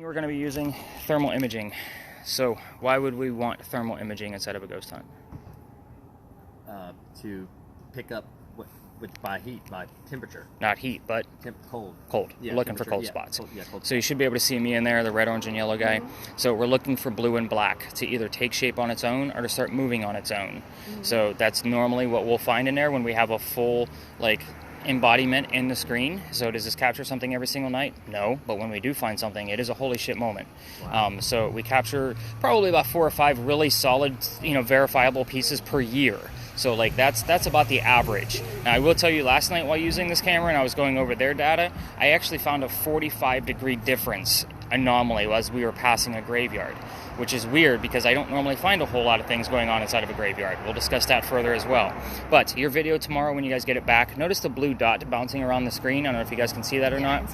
We're going to be using thermal imaging. So why would we want thermal imaging instead of a ghost hunt? To pick up by heat, by temperature. Not heat, but Cold. Cold. Yeah, we're looking for cold spots. Cold so you should be able to see me in there, the red, orange, and yellow guy. So we're looking for blue and black to either take shape on its own or to start moving on its own. So that's normally what we'll find in there when we have a full, embodiment in the screen. So does this capture something every single night? No, but when we do find something, it is a holy shit moment. Wow. So we capture probably about 4 or 5 really solid, verifiable pieces per year. So that's about the average. Now I will tell you, last night while using this camera and I was going over their data, I actually found a 45-degree difference anomaly as we were passing a graveyard, which is weird because I don't normally find a whole lot of things going on inside of a graveyard. We'll discuss that further as well. But your video tomorrow when you guys get it back, notice the blue dot bouncing around the screen. I don't know if you guys can see that or not.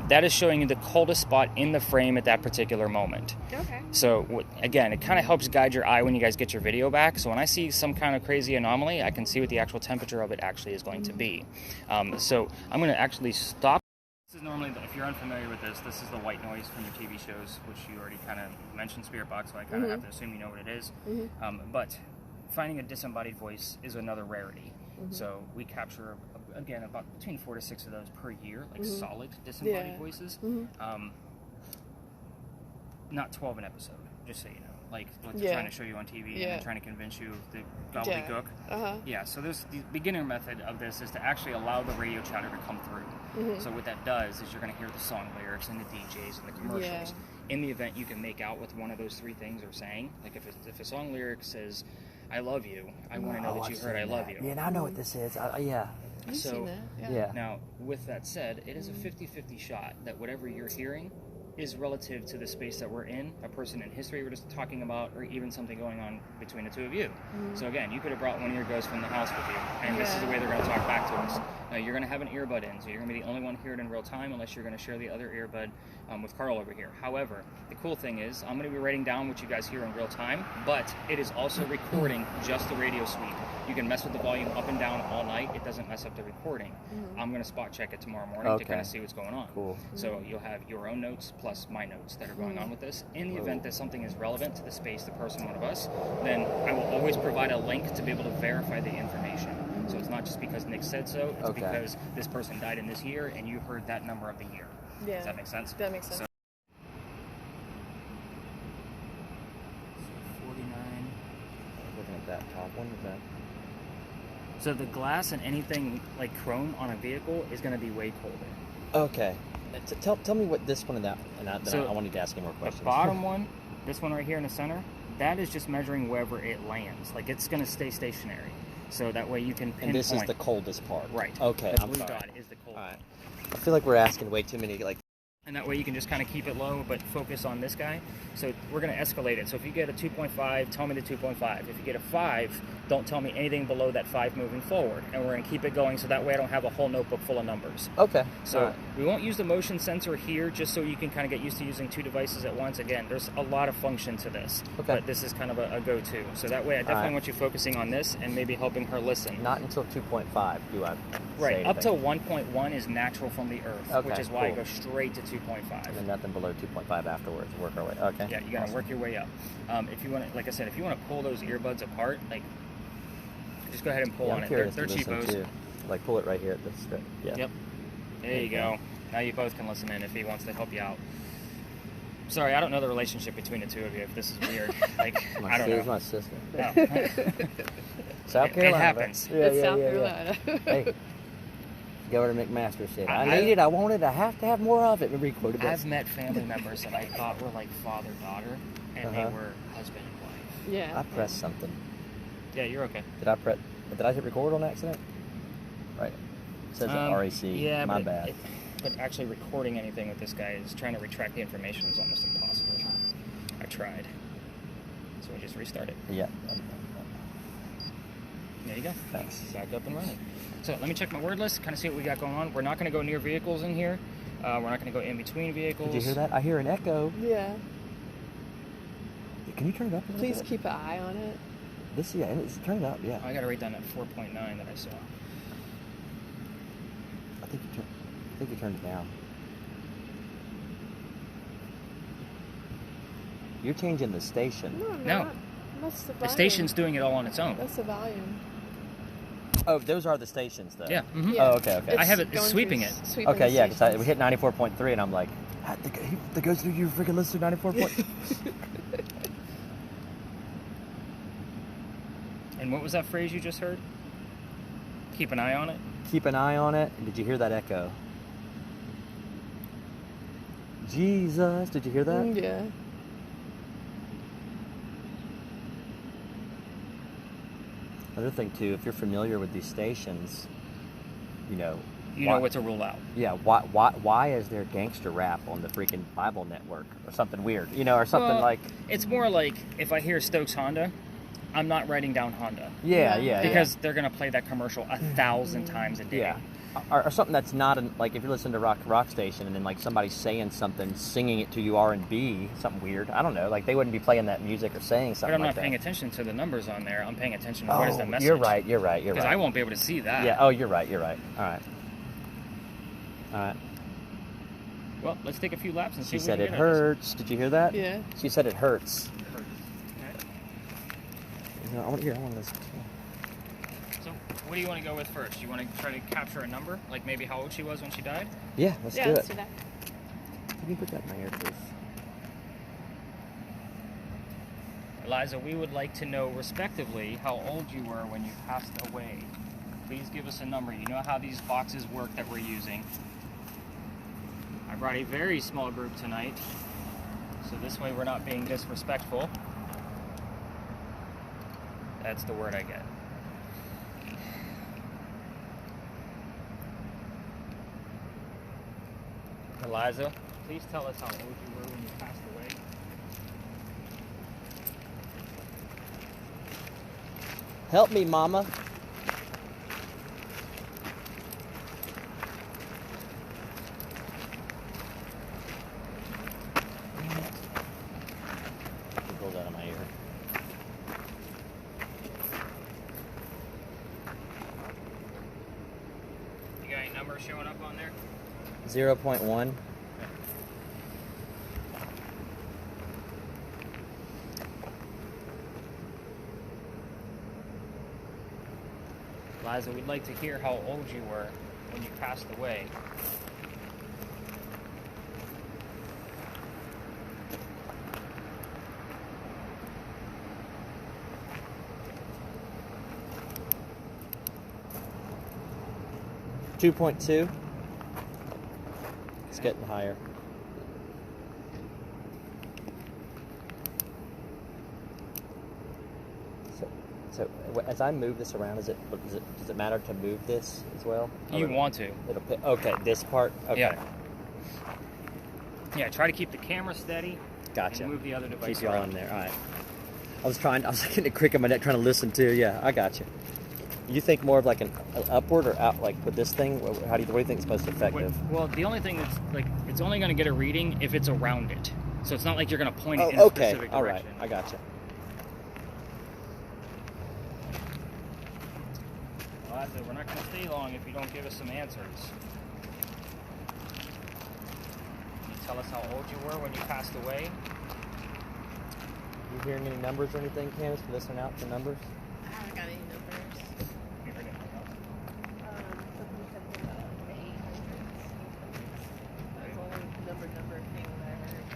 That is showing you the coldest spot in the frame at that particular moment. Okay. So again, it kind of helps guide your eye when you guys get your video back. So when I see some kind of crazy anomaly, I can see what the actual temperature of it actually is going to be. So I'm going to actually stop. This is normally, if you're unfamiliar with this is the white noise from your TV shows, which you already kind of mentioned, Spirit Box, so I kind of have to assume you know what it is. But finding a disembodied voice is another rarity. So we capture, again, about between 4 to 6 of those per year, solid disembodied voices. Not 12 an episode, just so you know. Like they're trying to show you on TV and trying to convince you of the gobbledygook. So the beginner method of this is to actually allow the radio chatter to come through. So what that does is you're going to hear the song lyrics and the DJs and the commercials. In the event you can make out what one of those 3 things are saying, like if a song lyric says, I love you, I want to know that you heard I love you. Yeah, and I know what this is. Yeah. I've seen that. Now, with that said, it is a 50-50 shot that whatever you're hearing is relative to the space that we're in, a person in history we're just talking about, or even something going on between the two of you. So again, you could have brought one of your ghosts from the house with you, and this is the way they're going to talk back to us. Now, you're going to have an earbud in, so you're going to be the only one hear it in real time, unless you're going to share the other earbud with Carl over here. However, the cool thing is, I'm going to be writing down what you guys hear in real time, but it is also recording just the radio suite. You can mess with the volume up and down all night. It doesn't mess up the recording. I'm going to spot check it tomorrow morning to kind of see what's going on. Cool. So you'll have your own notes plus my notes that are going on with this. In the event that something is relevant to the space, the person, one of us, then I will always provide a link to be able to verify the information. So it's not just because Nick said so, it's because this person died in this year and you heard that number of the year. Does that make sense? That makes sense. So 49. Looking at that top one, is that? So the glass and anything like chrome on a vehicle is going to be way colder. Okay. Tell me what this one and that, I wanted to ask you more questions. The bottom one, this one right here in the center, that is just measuring wherever it lands. Like it's going to stay stationary. So that way you can pinpoint. And this is the coldest part. Right. Okay. The blue dot is the cold. All right. I feel like we're asking way too many, and that way you can just kind of keep it low, but focus on this guy. So we're going to escalate it. So if you get a 2.5, tell me the 2.5. If you get a 5, don't tell me anything below that 5 moving forward. And we're going to keep it going so that way I don't have a whole notebook full of numbers. Okay. So we won't use the motion sensor here just so you can kind of get used to using 2 devices at once. Again, there's a lot of function to this. Okay. But this is kind of a go-to. So that way I definitely want you focusing on this and maybe helping her listen. Not until 2.5 do I Right. Up to 1.1 is natural from the Earth, which is why I go straight to 2.5. And then nothing below 2.5 afterwards. Work our way. Okay. Yeah, you gotta work your way up. If you want to, like I said, if you want to pull those earbuds apart, just go ahead and pull on it. They're cheapos. Too. Pull it right here at this strip. Yeah. Yep. There you go. Now you both can listen in if he wants to help you out. Sorry, I don't know the relationship between the two of you. If this is weird, I don't know. It's my sister. No. South Carolina. It happens. It's South Carolina. Hey. Governor McMaster said, I need it, I want it, I have to have more of it. Remember he quoted I've met family members that I thought were like father-daughter, and they were husband and wife. Yeah. I pressed something. Yeah, you're okay. Did I hit record on accident? Right. It says RAC. Yeah, my bad. But actually recording anything with this guy is trying to retract the information is almost impossible. I tried. So we just restart it. Yeah. There you go. Thanks. Back up and running. So let me check my word list, kind of see what we got going on. We're not going to go near vehicles in here. We're not going to go in between vehicles. Did you hear that? I hear an echo. Yeah. Can you turn it up a little Please bit? keep an eye on it. It's turn it up, yeah. I got to write down that 4.9 that I saw. I think you turned it down. You're changing the station. No, I'm No. not. That's the The volume. station's doing it all on its own. That's the volume. Oh, those are the stations, though. Yeah. Mm-hmm. Yeah. Oh, okay, okay. I have it going sweeping through it. sweeping Okay, the yeah, because stations. we hit 94.3, and I'm like, the goes through you freaking listen to 94 point. And what was that phrase you just heard? Keep an eye on it. Keep an eye on it. Did you hear that echo? Jesus, did you hear that? Yeah. Another thing too, if you're familiar with these stations, you know. You know what to rule out. Yeah, why is there gangster rap on the freaking Bible Network or something weird? You know, or something Well, like. It's more like if I hear Stokes Honda, I'm not writing down Honda. Yeah. Because they're going to play that commercial 1,000 times a day. Yeah. Or something that's not like if you're listening to rock station and then like somebody's saying something, singing it to you R&B, something weird. I don't know. Like they wouldn't be playing that music or saying But something. I'm not like paying that. attention to the numbers on there. I'm paying attention to what is the message. You're right. Because I won't be able to see that. Yeah. Oh, you're right. All right. Well, let's take a few laps and see She what said we it get out of this. hurts. Did you hear that? Yeah. She said it hurts. Okay. You know, I want to listen. So, what do you want to go with first? You want to try to capture a number? Like maybe how old she was when she died? Yeah, let's Yeah, do let's it. do that. Can you put that in my ear, please? Eliza, we would like to know, respectively, how old you were when you passed away. Please give us a number. You know how these boxes work that we're using. I brought a very small group tonight, so this way we're not being disrespectful. That's the word I get. Eliza, please tell us how old you were when you passed away. Help me, Mama. Pull that out of my ear. You got any numbers showing up on there? 0.1. Eliza, we'd like to hear how old you were when you passed away. .2. It's getting higher. So as I move this around, does it matter to move this as well? You want to. Okay, this part? Okay. Yeah. Yeah, try to keep the camera steady. Gotcha. And move the other device Keep y'all around. in there. All right. I was getting a crick in my neck trying to listen too. Yeah, I got you. You think more of like an upward or out, like with this thing? What do you think is most effective? Well, the only thing that's like, it's only going to get a reading if it's around it. So it's not like you're going to point it in a specific direction. All right. I got you. Well, we're not going to stay long if you don't give us some answers. Can you tell us how old you were when you passed away? You hearing any numbers or anything, Candace? From listening out for numbers? I haven't got any numbers. That's the only number thing that I heard.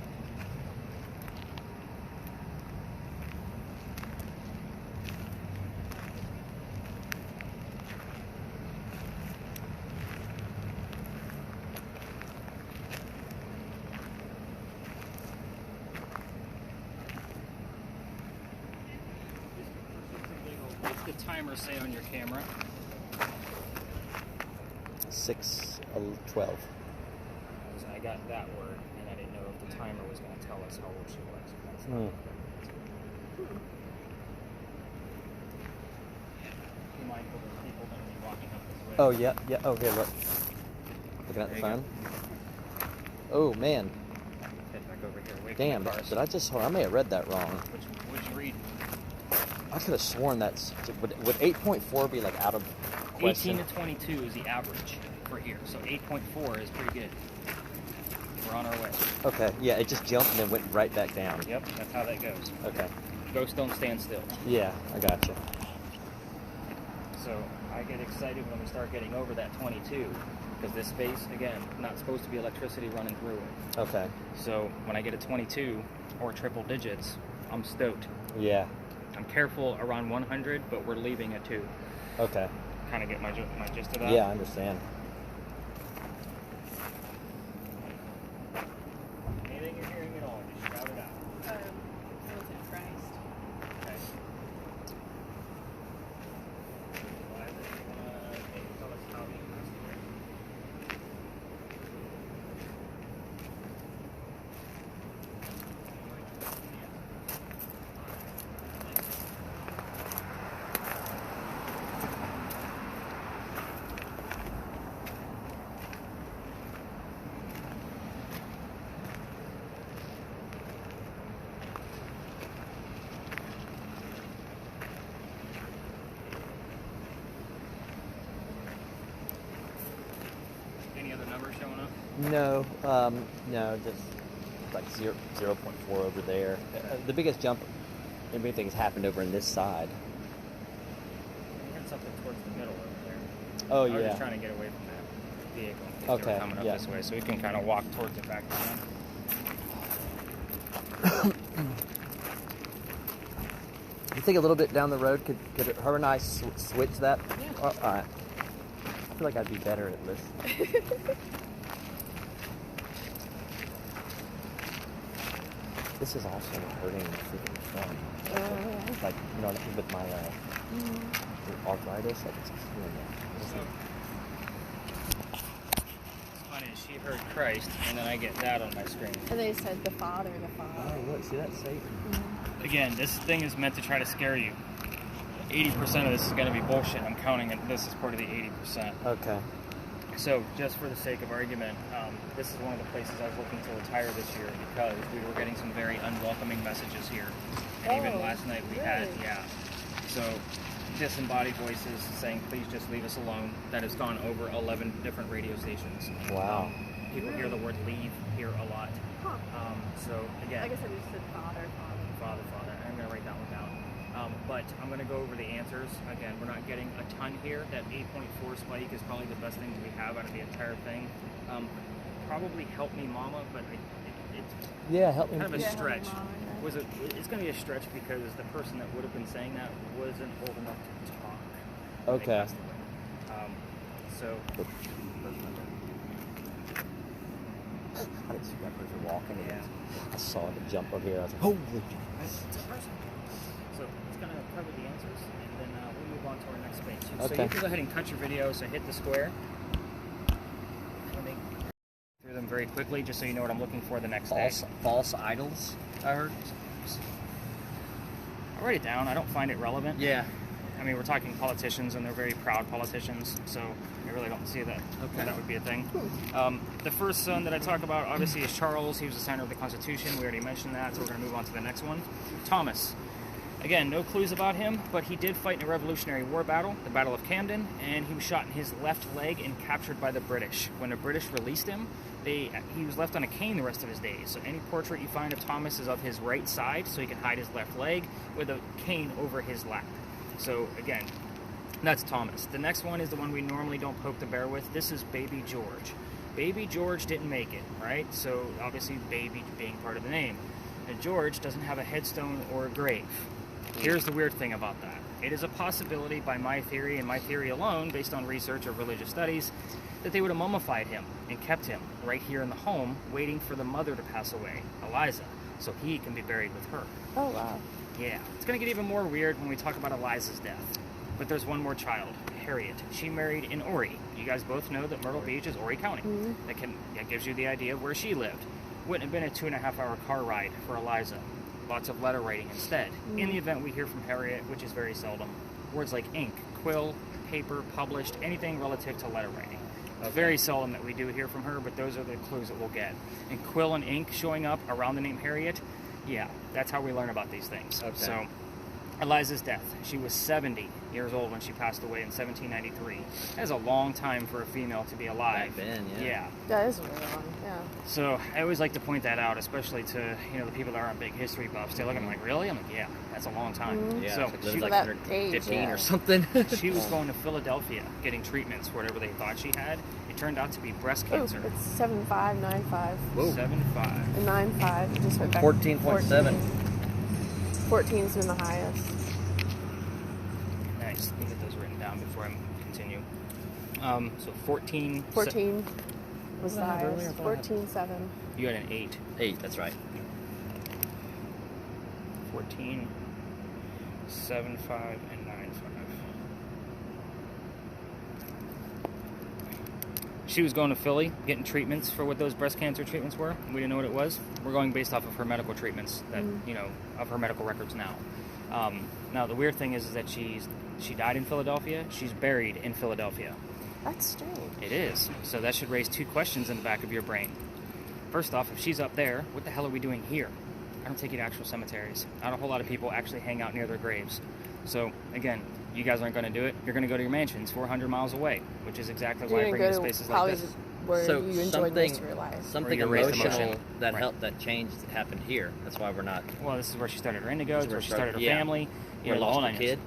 What's the timer say on your camera? 6:12. I got that word, and I didn't know if the timer was going to tell us how old she was. That's not Be mindful of people that will be walking up this way. Oh yeah. Oh, here, look. Looking at the There you phone. Oh man. Head back over here. Away from Damn. the cars. I may have read that wrong. What'd you read? I could have sworn that's. Would 8.4 be like out of question? 18 to 22 is the average for here, so 8.4 is pretty good. We're on our way. Okay. Yeah, it just jumped and then went right back down. Yep, that's how that goes. Okay. Ghosts don't stand still. Yeah, I gotcha. So I get excited when we start getting over that 22, because this space, again, not supposed to be electricity running through it. Okay. So when I get a 22 or triple digits, I'm stoked. Yeah. I'm careful around 100, but we're leaving at 2. Okay. Kind of get my gist of that? Yeah, I understand. Anything you're hearing at all, just shout it out. Sounds like Christ. Okay. Why is it, can you tell us how the investigation? Any other numbers showing up? No, no, just like 0.4 over there. The biggest jump, the big thing has happened over in this side. We had something towards the middle over there. Oh, I was yeah. just trying to get away from that vehicle. If they Okay, were coming up yeah. this way, so we can kind of walk towards it back down. You think a little bit down the road, could her and I switch that? Yeah. All right. I feel like I'd be better at listening. This is also hurting the freaking thumb. Like, you know, with my arthritis, like it's killing me. What's funny is she heard Christ, and then I get that on my screen. And they said the Father, the Father. Oh, look, see, that's Satan. Again, this thing is meant to try to scare you. 80% of this is going to be bullshit. I'm counting it. This is part of the 80%. Okay. So, just for the sake of argument, this is one of the places I was looking to retire this year because we were getting some very unwelcoming messages here. And even Oh, last night we had, really? yeah. So, disembodied voices saying, please just leave us alone. That has gone over 11 different radio stations. Wow. People hear the word leave here a lot. Huh. So, again, I guess I just said Father, Father. Father. I'm going to write that one down. But I'm going to go over the answers. Again, we're not getting a ton here. That 8.4 spike is probably the best thing that we have out of the entire thing. Probably help me, Mama, but it's Yeah, help me. kind of a Yeah, stretch. Mama. It's going to be a stretch because the person that would have been saying that wasn't old enough to talk. when they Okay. passed away. So, I didn't see that person walking. Yeah. I saw it jump over here. I was like, holy. it's a person. So it's going to cover the answers, and then we'll move on to our next space. So Okay. you can go ahead and cut your video. So hit the square. Let me through them very quickly, just so you know what I'm looking for the next day. False idols, I heard. I'll write it down. I don't find it relevant. Yeah. I mean, we're talking politicians, and they're very proud politicians, so I really don't see that Okay. that would be a thing. The first son that I talk about, obviously, is Charles. He was the signer of the Constitution. We already mentioned that, so we're going to move on to the next one. Thomas. Again, no clues about him, but he did fight in a Revolutionary War battle, the Battle of Camden, and he was shot in his left leg and captured by the British. When the British released him, he was left on a cane the rest of his days. So any portrait you find of Thomas is of his right side, so he can hide his left leg with a cane over his lap. So again, that's Thomas. The next one is the one we normally don't poke the bear with. This is Baby George. Baby George didn't make it, right? So obviously baby being part of the name. And George doesn't have a headstone or a grave. Here's the weird thing about that. It is a possibility by my theory and my theory alone, based on research of religious studies, that they would have mummified him and kept him right here in the home, waiting for the mother to pass away, Eliza, so he can be buried with her. Oh, wow. Yeah, it's going to get even more weird when we talk about Eliza's death. But there's one more child, Harriet. She married in Horry. You guys both know that Myrtle Beach is Horry County. That gives you the idea of where she lived. Wouldn't have been a 2.5-hour car ride for Eliza. Lots of letter writing instead. In the event we hear from Harriet, which is very seldom, words like ink, quill, paper, published, anything relative to letter writing. Very seldom that we do hear from her, but those are the clues that we'll get. And quill and ink showing up around the name Harriet, yeah, that's how we learn about these things. Okay. So Eliza's death. She was 70 years old when she passed away in 1793. That's a long time for a female to be alive. Back then, yeah. That is really long. Yeah. So I always like to point that out, especially to the people that aren't big history buffs. They look at me like, really? I'm like, yeah, that's a long time. Mhm. Yeah, So it's she, like that 115 age, yeah. or something. she was going to Philadelphia getting treatments for whatever they thought she had. It turned out to be breast Ooh, cancer. it's 7.5, 9.5, Whoa. 7.5. and 9.5. It just went back. 14.7. 14's been the highest. Nice. Let me get those written down before I continue. So 14. 14 was the What I had earlier, I highest. thought I had- 14.7. You had an 8. 8, that's right. 14, 7.5, and 9.5. She was going to Philly, getting treatments for what those breast cancer treatments were. We didn't know what it was. We're going based off of her medical treatments, that of her medical records now. Now the weird thing is that she died in Philadelphia. She's buried in Philadelphia. That's strange. It is. So that should raise 2 questions in the back of your brain. First off, if she's up there, what the hell are we doing here? I don't take you to actual cemeteries. Not a whole lot of people actually hang out near their graves. So again, you guys aren't going to do it. You're going to go to your mansions 400 miles away, which is exactly why I You're bring gonna you to go to spaces like probably this. where So you enjoyed something- most of your life. Something you raised emotional emotion. that Right. helped, that changed, happened here. That's why we're not. Well, this is where she started her indigo. It's where she started her yeah. family. We the lost whole a nine kid.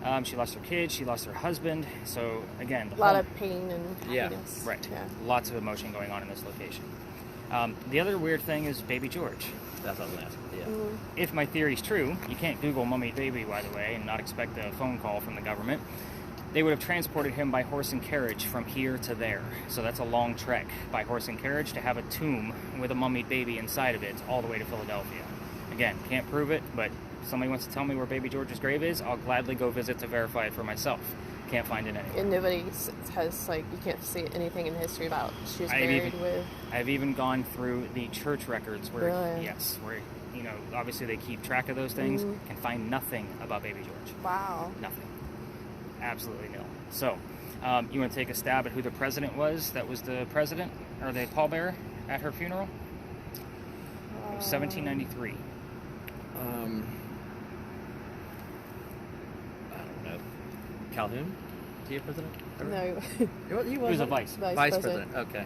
yards. She lost her kid. She lost her husband. So again, the A lot whole- of pain and Yeah. happiness. right. Yeah. Lots of emotion going on in this location. The other weird thing is Baby George. That's what I was going to ask. Yeah. Mhm. If my theory's true, you can't Google mummy baby, by the way, and not expect a phone call from the government. They would have transported him by horse and carriage from here to there. So that's a long trek by horse and carriage to have a tomb with a mummied baby inside of it all the way to Philadelphia. Again, can't prove it, but if somebody wants to tell me where Baby George's grave is, I'll gladly go visit to verify it for myself. Can't find it anywhere. And nobody has, like, you can't see anything in history about she was I've married even- with. I've even gone through the church records where, Really? yes, where, obviously they keep track of those things, Mhm. and find nothing about Baby George. Wow. Nothing. Absolutely nil. So, you want to take a stab at who the president was that was the president, or the pallbearer at her funeral? 1793. I don't know. Calhoun? Is he a president? No. He He was a wasn't. Vice President. Okay.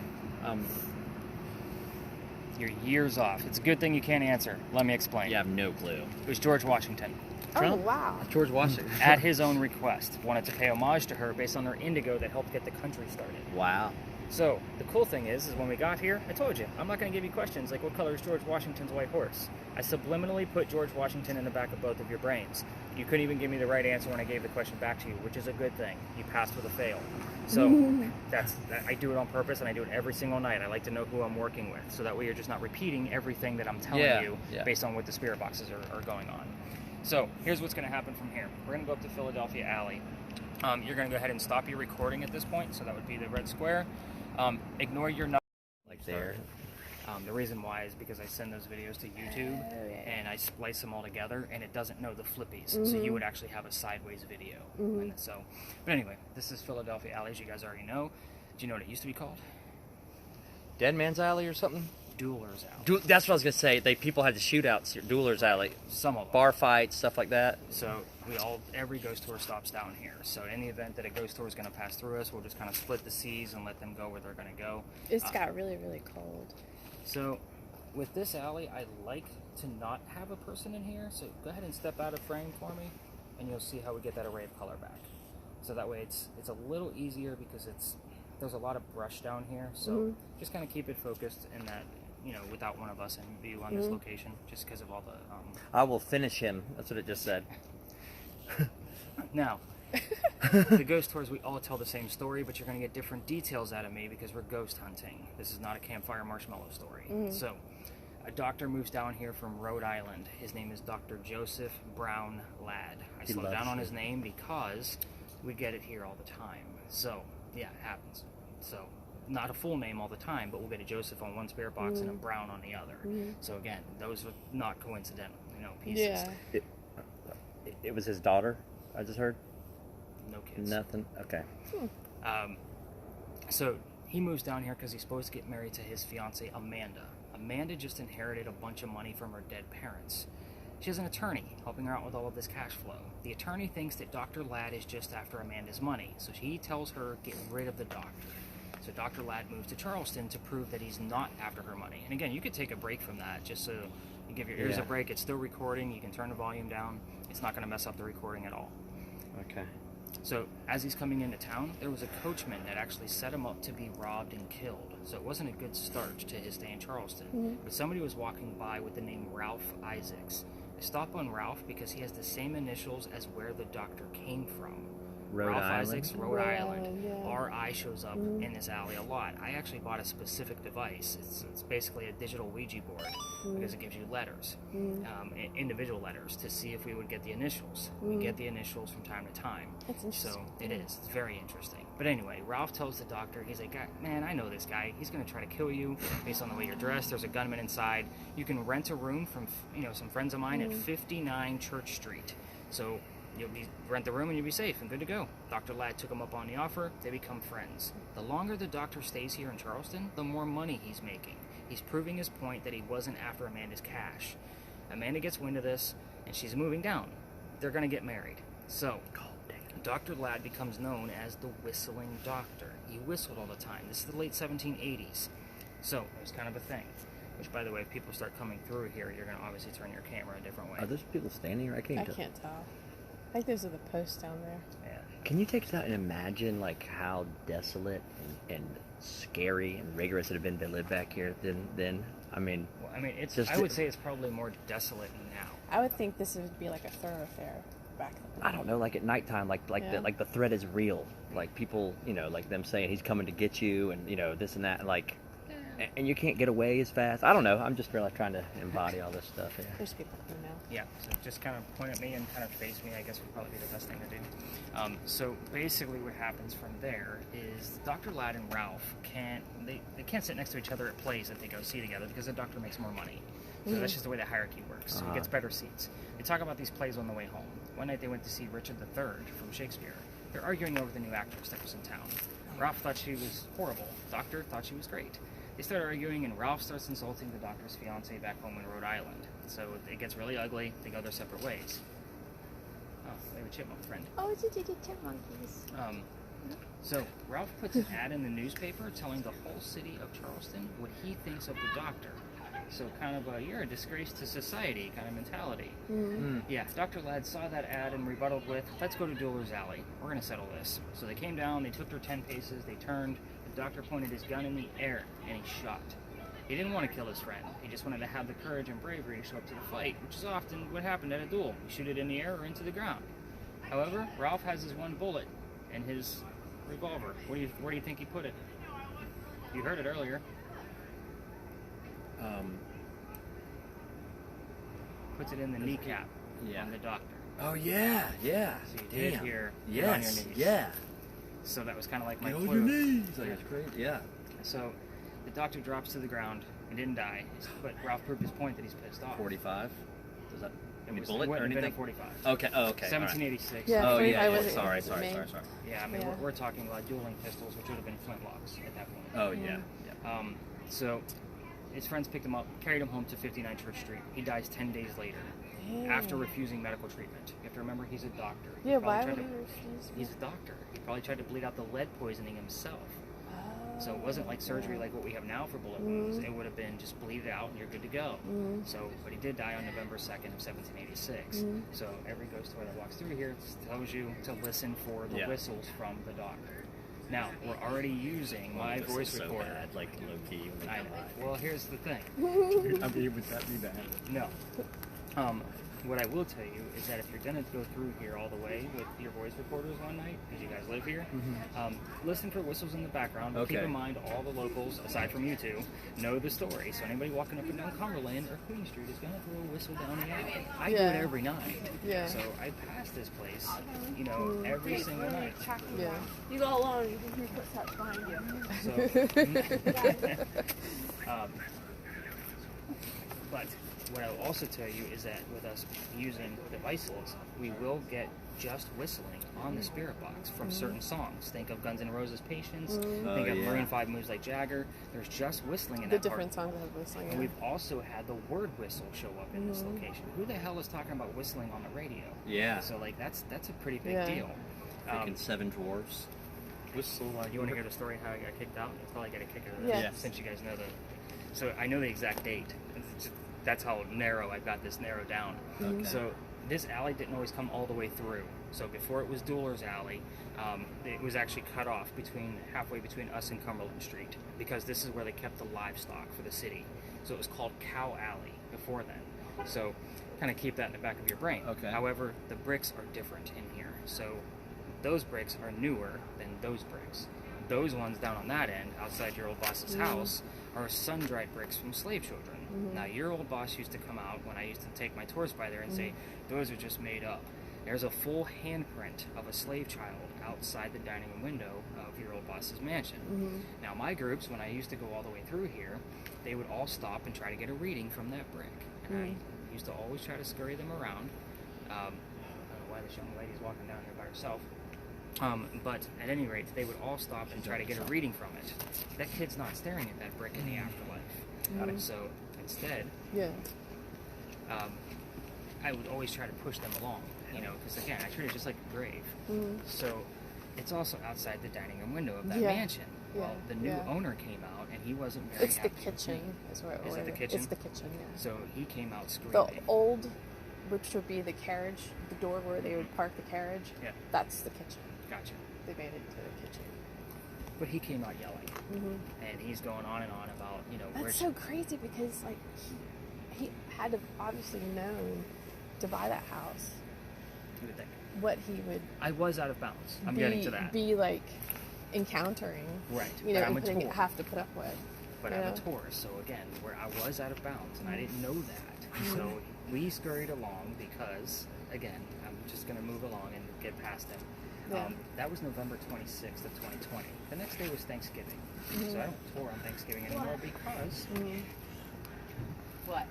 You're years off. It's a good thing you can't answer. Let me explain. Yeah, I have no clue. It was George Washington. Oh, Trump? wow. George Washington. At his own request. Wanted to pay homage to her based on her indigo that helped get the country started. Wow. So, the cool thing is when we got here, I told you, I'm not going to give you questions like what color is George Washington's white horse. I subliminally put George Washington in the back of both of your brains. You couldn't even give me the right answer when I gave the question back to you, which is a good thing. You passed with a fail. So, I do it on purpose, and I do it every single night. I like to know who I'm working with, so that way you're just not repeating everything that I'm telling you based on what the spirit boxes are going on. So, here's what's going to happen from here. We're going to go up to Philadelphia Alley. You're going to go ahead and stop your recording at this point, so that would be the red square. Ignore your number. Like there. The reason why is because I send those videos to YouTube and I splice them all together and it doesn't know the flippies. So you would actually have a sideways video. And so, but anyway, this is Philadelphia Alley, as you guys already know. Do you know what it used to be called? Dead Man's Alley or something? Dueler's Alley. That's what I was going to say. People had the shootouts here. Dueler's Alley. Some of them. Bar fights, stuff like that. So every ghost tour stops down here. So in the event that a ghost tour is going to pass through us, we'll just kind of split the seas and let them go where they're going to go. It's got really, really cold. So with this alley, I like to not have a person in here. So go ahead and step out of frame for me, and you'll see how we get that array of color back. So that way it's a little easier because there's a lot of brush down here. So just kind of keep it focused in that, without one of us in view on this location, just because of all the... I will finish him. That's what it just said. Now, the ghost tours, we all tell the same story, but you're going to get different details out of me because we're ghost hunting. This is not a campfire marshmallow story. So, a doctor moves down here from Rhode Island. His name is Dr. Joseph Brown Ladd. I slowed down on his name because we get it here all the time. So, yeah, it happens. So, not a full name all the time, but we'll get a Joseph on one spirit box and a Brown on the other. So, again, those are not coincidental, pieces. Yeah. It was his daughter, I just heard. No kids. Nothing. Okay. So he moves down here because he's supposed to get married to his fiancée, Amanda. Amanda just inherited a bunch of money from her dead parents. She has an attorney helping her out with all of this cash flow. The attorney thinks that Dr. Ladd is just after Amanda's money, so he tells her, get rid of the doctor. So Dr. Ladd moves to Charleston to prove that he's not after her money. And again, you could take a break from that just so you give your ears a break. It's still recording. You can turn the volume down. It's not going to mess up the recording at all. Okay. So as he's coming into town, there was a coachman that actually set him up to be robbed and killed. So it wasn't a good start to his stay in Charleston. But somebody was walking by with the name Ralph Isaacs. I stop on Ralph because he has the same initials as where the doctor came from. Ralph Isaacs, Rhode Island. RI shows up in this alley a lot. I actually bought a specific device. It's basically a digital Ouija board because it gives you letters, individual letters, to see if we would get the initials. We get the initials from time to time. That's interesting. So it is. It's very interesting. But anyway, Ralph tells the doctor, he's like, man, I know this guy. He's going to try to kill you based on the way you're dressed. There's a gunman inside. You can rent a room from some friends of mine at 59 Church Street. So rent the room and you'll be safe and good to go. Dr. Ladd took him up on the offer. They become friends. The longer the doctor stays here in Charleston, the more money he's making. He's proving his point that he wasn't after Amanda's cash. Amanda gets wind of this, and she's moving down. They're going to get married. So, Dr. Ladd becomes known as the Whistling Doctor. He whistled all the time. This is the late 1780s. So, it was kind of a thing. Which, by the way, if people start coming through here, you're going to obviously turn your camera a different way. Are those people standing here? I can't tell. I think those are the posts down there. Yeah. Can you take that and imagine like how desolate and scary and rigorous it would have been to live back here then? I mean, I would say it's probably more desolate now. I would think this would be like a thoroughfare back then. I don't know, like at nighttime, like the threat is real. Like people, like them saying he's coming to get you, and this and that, like, and you can't get away as fast. I don't know. I'm just really trying to embody all this stuff. Yeah. There's people who know. Yeah, so just kind of point at me and kind of face me, I guess would probably be the best thing to do. So basically what happens from there is Dr. Ladd and Ralph can't sit next to each other at plays that they go see together because the doctor makes more money. So that's just the way the hierarchy works. So he gets better seats. They talk about these plays on the way home. One night they went to see Richard III from Shakespeare. They're arguing over the new actress that was in town. Ralph thought she was horrible. Doctor thought she was great. They start arguing, and Ralph starts insulting the doctor's fiancée back home in Rhode Island. So it gets really ugly. They go their separate ways. Oh, we have a chipmunk friend. Oh, it's a chipmunkies. So Ralph puts an ad in the newspaper telling the whole city of Charleston what he thinks of the doctor. So kind of you're a disgrace to society kind of mentality. Yeah, Dr. Ladd saw that ad and rebutted with, let's go to Dueler's Alley. We're going to settle this. So they came down, they took their 10 paces, they turned, the doctor pointed his gun in the air, and he shot. He didn't want to kill his friend. He just wanted to have the courage and bravery to show up to the fight, which is often what happened at a duel. You shoot it in the air or into the ground. However, Ralph has his one bullet in his revolver. Where do you think he put it? You heard it earlier. Puts it in the kneecap on the doctor. Oh yeah. So you did hear on your knees. Yeah. So that was kind of like my Get clue. on your knees. That's great. Yeah. So the doctor drops to the ground and didn't die, but Ralph proved his point that he's pissed off. 45. Does that any It bullet or wouldn't have been anything? a 45. Okay. Oh, okay. 1786. Yeah, Oh 45 yeah. wasn't Sorry. made. Yeah, I mean Yeah. we're talking about dueling pistols, which would have been flintlocks at that point. Oh yeah. So his friends picked him up, carried him home to 59 Church Street. He dies 10 days later after refusing medical treatment. You have to remember he's a doctor. He Yeah, probably why tried would to- he refuse? He's a doctor. He probably tried to bleed out the lead poisoning himself. So it wasn't like surgery like what we have now for bullet wounds. It would have been just bleed it out and you're good to go. So, but he did die on November 2nd of 1786. So every ghost story that walks through here tells you to listen for the whistles from the doctor. Now, we're already using my voice so recorder. bad, like low key. I know. Well, here's the thing. I mean, would that be bad? No. What I will tell you is that if you're going to go through here all the way with your voice recorders one night, because you guys live here, listen for whistles in the background. But keep in mind, all the locals, aside from you two, know the story. So anybody walking up and down Cumberland or Queen Street is going to throw a whistle down the alley. I do it every night. Yeah. So I pass this place, every single night. Yeah. You go alone, you can hear footsteps behind you. So, but what I will also tell you is that with us using devices, we will get just whistling on the spirit box from certain songs. Think of Guns N' Roses' Patience. Think of Maroon 5 Moves Like Jagger. There's just whistling in The that different part. songs have whistling. And Yeah. we've also had the word whistle show up in this location. Who the hell is talking about whistling on the radio? Yeah. So like that's a pretty big Yeah. deal. Freaking Seven Dwarfs. Whistle. You want to hear the story how I got kicked out? You'll probably get a kick out of this, Yeah. since you guys know the. So I know the exact date. That's how narrow I got this narrowed down. Okay. So this alley didn't always come all the way through. So before it was Dueler's Alley, it was actually cut off halfway between us and Cumberland Street, because this is where they kept the livestock for the city. So it was called Cow Alley before then. So kind of keep that in the back of your brain. Okay. However, the bricks are different in here. So those bricks are newer than those bricks. Those ones down on that end, outside your old boss's house, are sun-dried bricks from slave children. Now, your old boss used to come out when I used to take my tours by there and say, those are just made up. There's a full handprint of a slave child outside the dining room window of your old boss's mansion. Now, my groups, when I used to go all the way through here, they would all stop and try to get a reading from that brick. And I used to always try to scurry them around. I don't know why this young lady's walking down here by herself. But at any rate, they would all stop and try to get a reading from it. That kid's not staring at that brick in the afterlife. So instead, I would always try to push them along, because again, I treat it just like a grave. So it's also outside the dining room window of that mansion. Well, the new owner came out, and he wasn't very It's the happy with me. kitchen. Is where Is it the kitchen? It's the kitchen. Yeah. So he came out The screaming. old, which would be the carriage, the door where they would park the carriage. Yeah. That's the kitchen. Gotcha. They made it into the kitchen. But he came out yelling, and he's going on and on about, That's where's so crazy because like he had to obviously known to buy that house you would think. what he would I was out of bounds. I'm getting to that. be like encountering. Right. You But know, I'm a and putting, tour. have to put up with. But you I'm know? a tourist, so again, where I was out of bounds, and I didn't know that. So we scurried along because, again, I'm just going to move along and get past him. Yeah. That was November 26th of 2020. The next day was Thanksgiving. So I don't tour on Thanksgiving anymore because... What?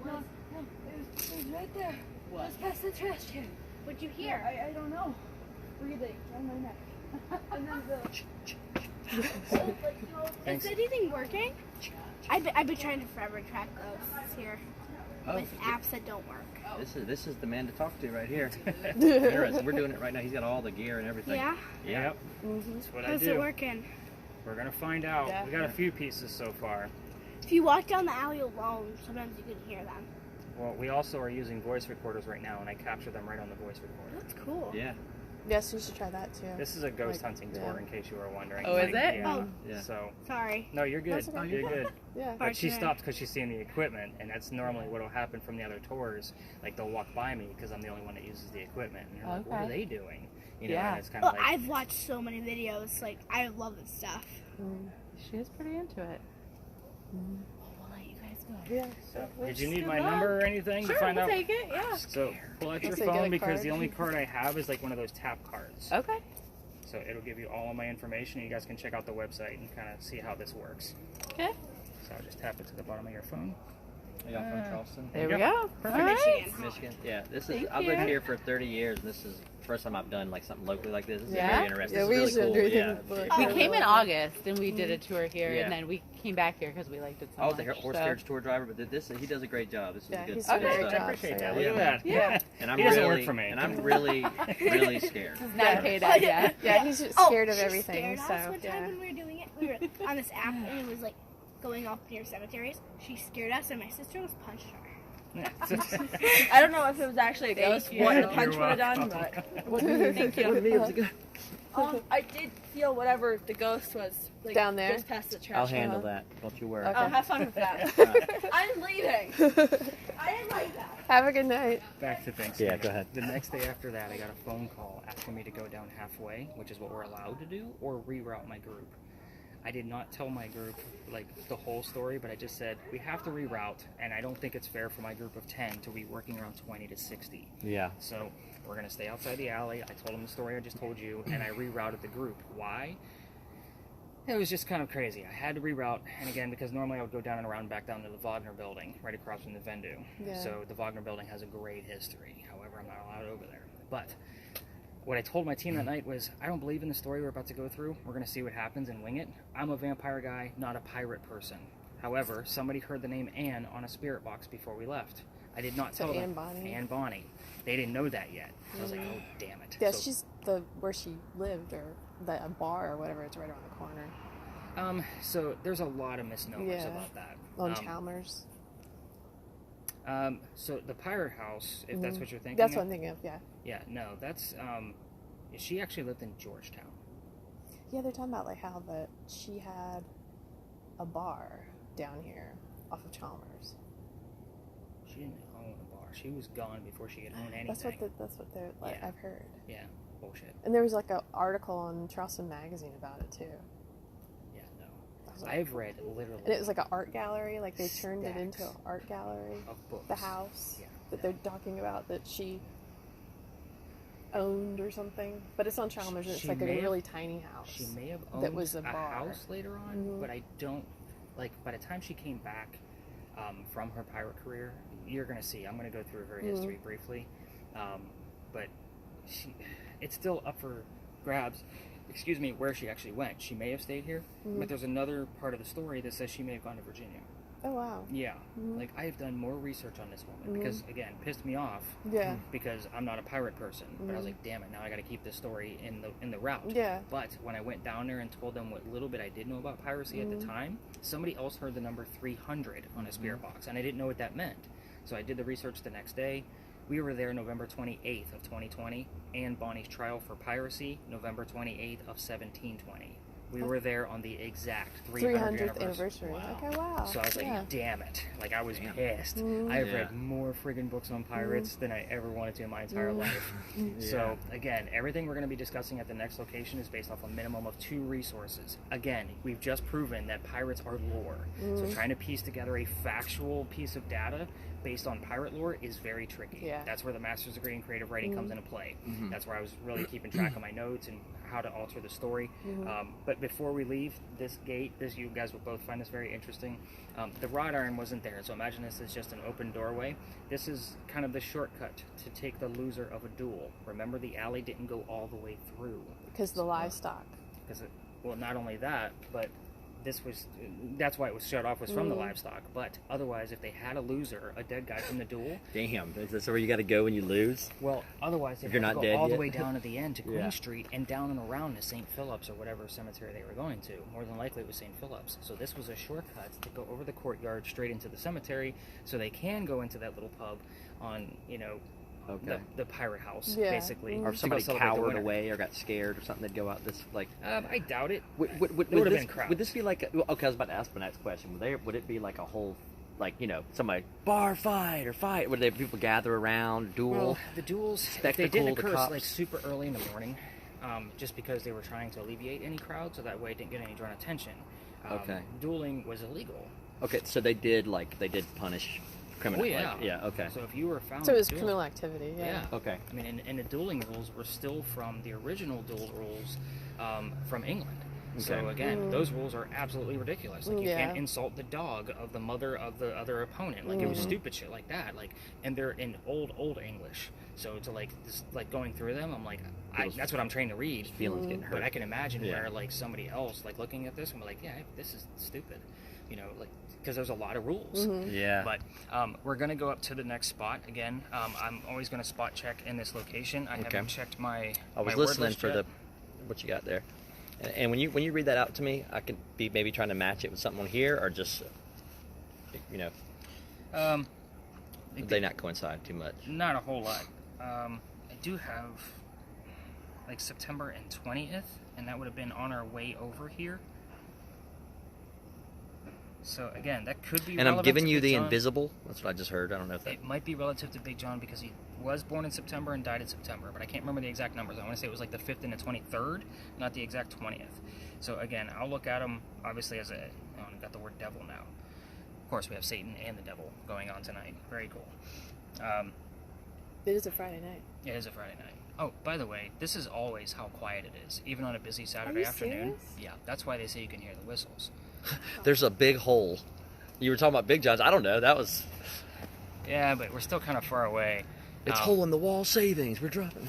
No, it was right there. What? It was past the trash can. What'd you hear? I don't know. Breathing on my neck. And then Thanks. Is anything working? I've been trying to forever track ghosts here with apps that don't work. This is the man to talk to right here. Interesting. We're doing it right now. He's got all the gear and everything. Yeah? Yep. That's what I How's do. it working? We're going to find out. Yeah. We got a few pieces so far. If you walk down the alley alone, sometimes you can hear them. Well, we also are using voice recorders right now, and I capture them right on the voice recorder. That's cool. Yeah. Yes, you should try that too. This is a ghost Like, hunting yeah. tour, in case you were wondering. Oh, is it? Yeah. Oh. Yeah. So, Sorry. no, you're good. That's okay. You're good. Yeah. But she Fortunate. stopped because she's seeing the equipment, and that's normally what will happen from the other tours. Like, they'll walk by me because I'm the only one that uses the equipment. And you're like, what are Okay. they doing? Yeah. And it's kind Well, of like... I've watched so many videos. Like, I love this stuff. She is pretty into it. We'll let you guys go. Yeah. So, did you need Good my luck. number or anything Sure, to find we'll out? take it. Yeah. So, pull out your So you get a phone because card. the only card I have is like one of those tap cards. Okay. So, it'll give you all of my information. You guys can check out the website and kind of see how this works. Okay. So, I'll just tap it to the bottom of your phone. Are y'all from Charleston? There we you go. Perfect. All right. Michigan. Michigan. Yeah. This is. Thank I've lived you. here for 30 years, and this is the first time I've done like something locally like this. This is Yeah? very interesting. Yeah, this we is usually really do cool. things Yeah. like- We Oh. came in August and we did a tour here, Yeah. and then we came back here because we liked it so I was much. the horse so- carriage tour driver, but this he does a great job. This is Yeah, good, he's good doing a great stuff. job. I appreciate so that. yeah. Look at that. Yeah. And I'm He doesn't really, work for me. and I'm really, really scared. Not paid out yet. Yeah, he's just Oh, scared of she everything. scared So us one time yeah. when we were doing it. We were on this app and it was like going off near cemeteries. She scared us and my sister was punched her. I don't know if it was actually a ghost, you. what the You're punch would have done, welcome. but Thank you. I did feel whatever the ghost was like, Down there? just past the trash. I'll can. handle that. Don't you worry. Okay. Oh, have fun with that. I'm leaving. I didn't like that. Have a good night. Back to Thanksgiving. Yeah, go ahead. The next day after that, I got a phone call asking me to go down halfway, which is what we're allowed to do, or reroute my group. I did not tell my group like the whole story, but I just said we have to reroute, and I don't think it's fair for my group of 10 to be working around 20 to 60. Yeah. So we're gonna stay outside the alley. I told them the story I just told you, and I rerouted the group. Why? It was just kind of crazy. I had to reroute, and again, because normally I would go down and around back down to the Wagner building, right across from the Vendu. Yeah. So the Wagner building has a great history. However, I'm not allowed over there. But what I told my team that night was, I don't believe in the story we're about to go through. We're going to see what happens and wing it. I'm a vampire guy, not a pirate person. However, somebody heard the name Anne on a spirit box before we left. I did not So tell them. Anne Bonny? Anne Bonny. They didn't know that yet. So I was like, oh, damn it. Yeah, So- she's where she lived, or a bar or whatever. It's right around the corner. So there's a lot of misnomers Yeah. about that. On Chalmers. So the pirate house, if that's what you're thinking. That's of, what I'm thinking of. Yeah. Yeah, no, that's she actually lived in Georgetown. Yeah, they're talking about like how she had a bar down here off of Chalmers. She didn't own a bar. She was gone before she could own anything. That's what they're like. Yeah. I've heard. Yeah, bullshit. And there was like an article on Charleston Magazine about it too. Yeah, no. I was like, I've read literally. and it was like an art gallery. Like they turned it into an stacks art gallery. of books. The house Yeah. that they're talking about that she owned or something. But it's on Chalmers, and it's She like a may have- really tiny house. She may have owned that was a bar. house later on, Mhm. but I don't like. By the time she came back from her pirate career, you're gonna see. I'm gonna go through her history briefly, but it's still up for grabs. Excuse me, where she actually went. She may have stayed here, but there's another part of the story that says she may have gone to Virginia. Oh wow. Yeah, like I have done more research on this woman because again, pissed me off. Yeah. Because I'm not a pirate person, but I was like, damn it, now I got to keep this story in the route. Yeah. But when I went down there and told them what little bit I did know about piracy at the time, somebody else heard the number 300 on a spirit box, and I didn't know what that meant. So I did the research the next day. We were there November 28th of 2020, Anne Bonny's trial for piracy, November 28th of 1720. We were there on the exact 300th 300th anniversary. Wow. Okay, wow. So I was like, yeah. damn it. Like, I was pissed. I've Yeah. read more friggin' books on pirates than I ever wanted to in my entire life. So, again, everything we're going to be discussing at the next location is based off a minimum of 2 resources. Again, we've just proven that pirates are lore. So trying to piece together a factual piece of data based on pirate lore is very tricky. Yeah. That's where the master's degree in creative writing comes into play. That's where I was really keeping track of my notes and how to alter the story. But before we leave, this gate, you guys will both find this very interesting. The wrought iron wasn't there, so imagine this is just an open doorway. This is kind of the shortcut to take the loser of a duel. Remember, the alley didn't go all the way through. Because the livestock. Because, well, not only that, but that's why it was shut off, was from the livestock. But otherwise, if they had a loser, a dead guy from the duel, Damn, is this where you got to go when you lose? well, otherwise they'd you're have to not go dead all the yet. way down at the end to Queen Yeah. Street and down and around to St. Philip's or whatever cemetery they were going to. More than likely it was St. Philip's. So this was a shortcut to go over the courtyard straight into the cemetery so they can go into that little pub on, Okay. the pirate house, Yeah. basically. Or if to somebody go celebrate the cowered winter. away or got scared or something, they'd go out this like. I doubt it. Would There would've this, been crowds. would this be like? Okay, I was about to ask the next question. Would it be like a whole, like somebody bar fight or fight? Would they people gather around, duel? Well, the duels, if they Spectacle, didn't the occur cops. like super early in the morning, just because they were trying to alleviate any crowd, so that way it didn't get any drawn attention. Okay. Dueling was illegal. Okay, so they did punish criminals. Oh, yeah. Like, yeah. Okay. So if you were found So it was dueling- criminal activity. Yeah. Yeah. Okay. I mean, and the dueling rules were still from the original duel rules from England. So Okay. again, those rules are absolutely ridiculous. Like you Yeah. can't insult the dog of the mother of the other opponent. Like it was stupid shit like that. Like, and they're in old English. So to going through them, I'm like, that's what I'm trained to read. Feelings getting hurt. But I can imagine Yeah. where like somebody else like looking at this and be like, yeah, this is stupid. Because there's a lot of rules. Yeah. But we're going to go up to the next spot again. I'm always going to spot check in this location. I haven't checked my. I was my word listening list for yet. what you got there, and when you read that out to me, I could be maybe trying to match it with something on here, or just they not coincide too much. Not a whole lot. I do have like September and 20th, and that would have been on our way over here. So again, that could be. And I'm relevant giving to you Big the John. invisible. That's what I just heard. I don't know if that. It might be relative to Big John because he was born in September and died in September, but I can't remember the exact numbers. I want to say it was like the 5th and the 23rd, not the exact 20th. So again, I'll look at them obviously as I've got the word devil now. Of course, we have Satan and the devil going on tonight. Very cool. It is a Friday night. It is a Friday night. Oh, by the way, this is always how quiet it is, even on a busy Saturday you afternoon. serious? Yeah, that's why they say you can hear the whistles. There's a big hole. You were talking about Big John's. I don't know. That was. Yeah, but we're still kind of far away. It's hole in the wall savings. We're dropping.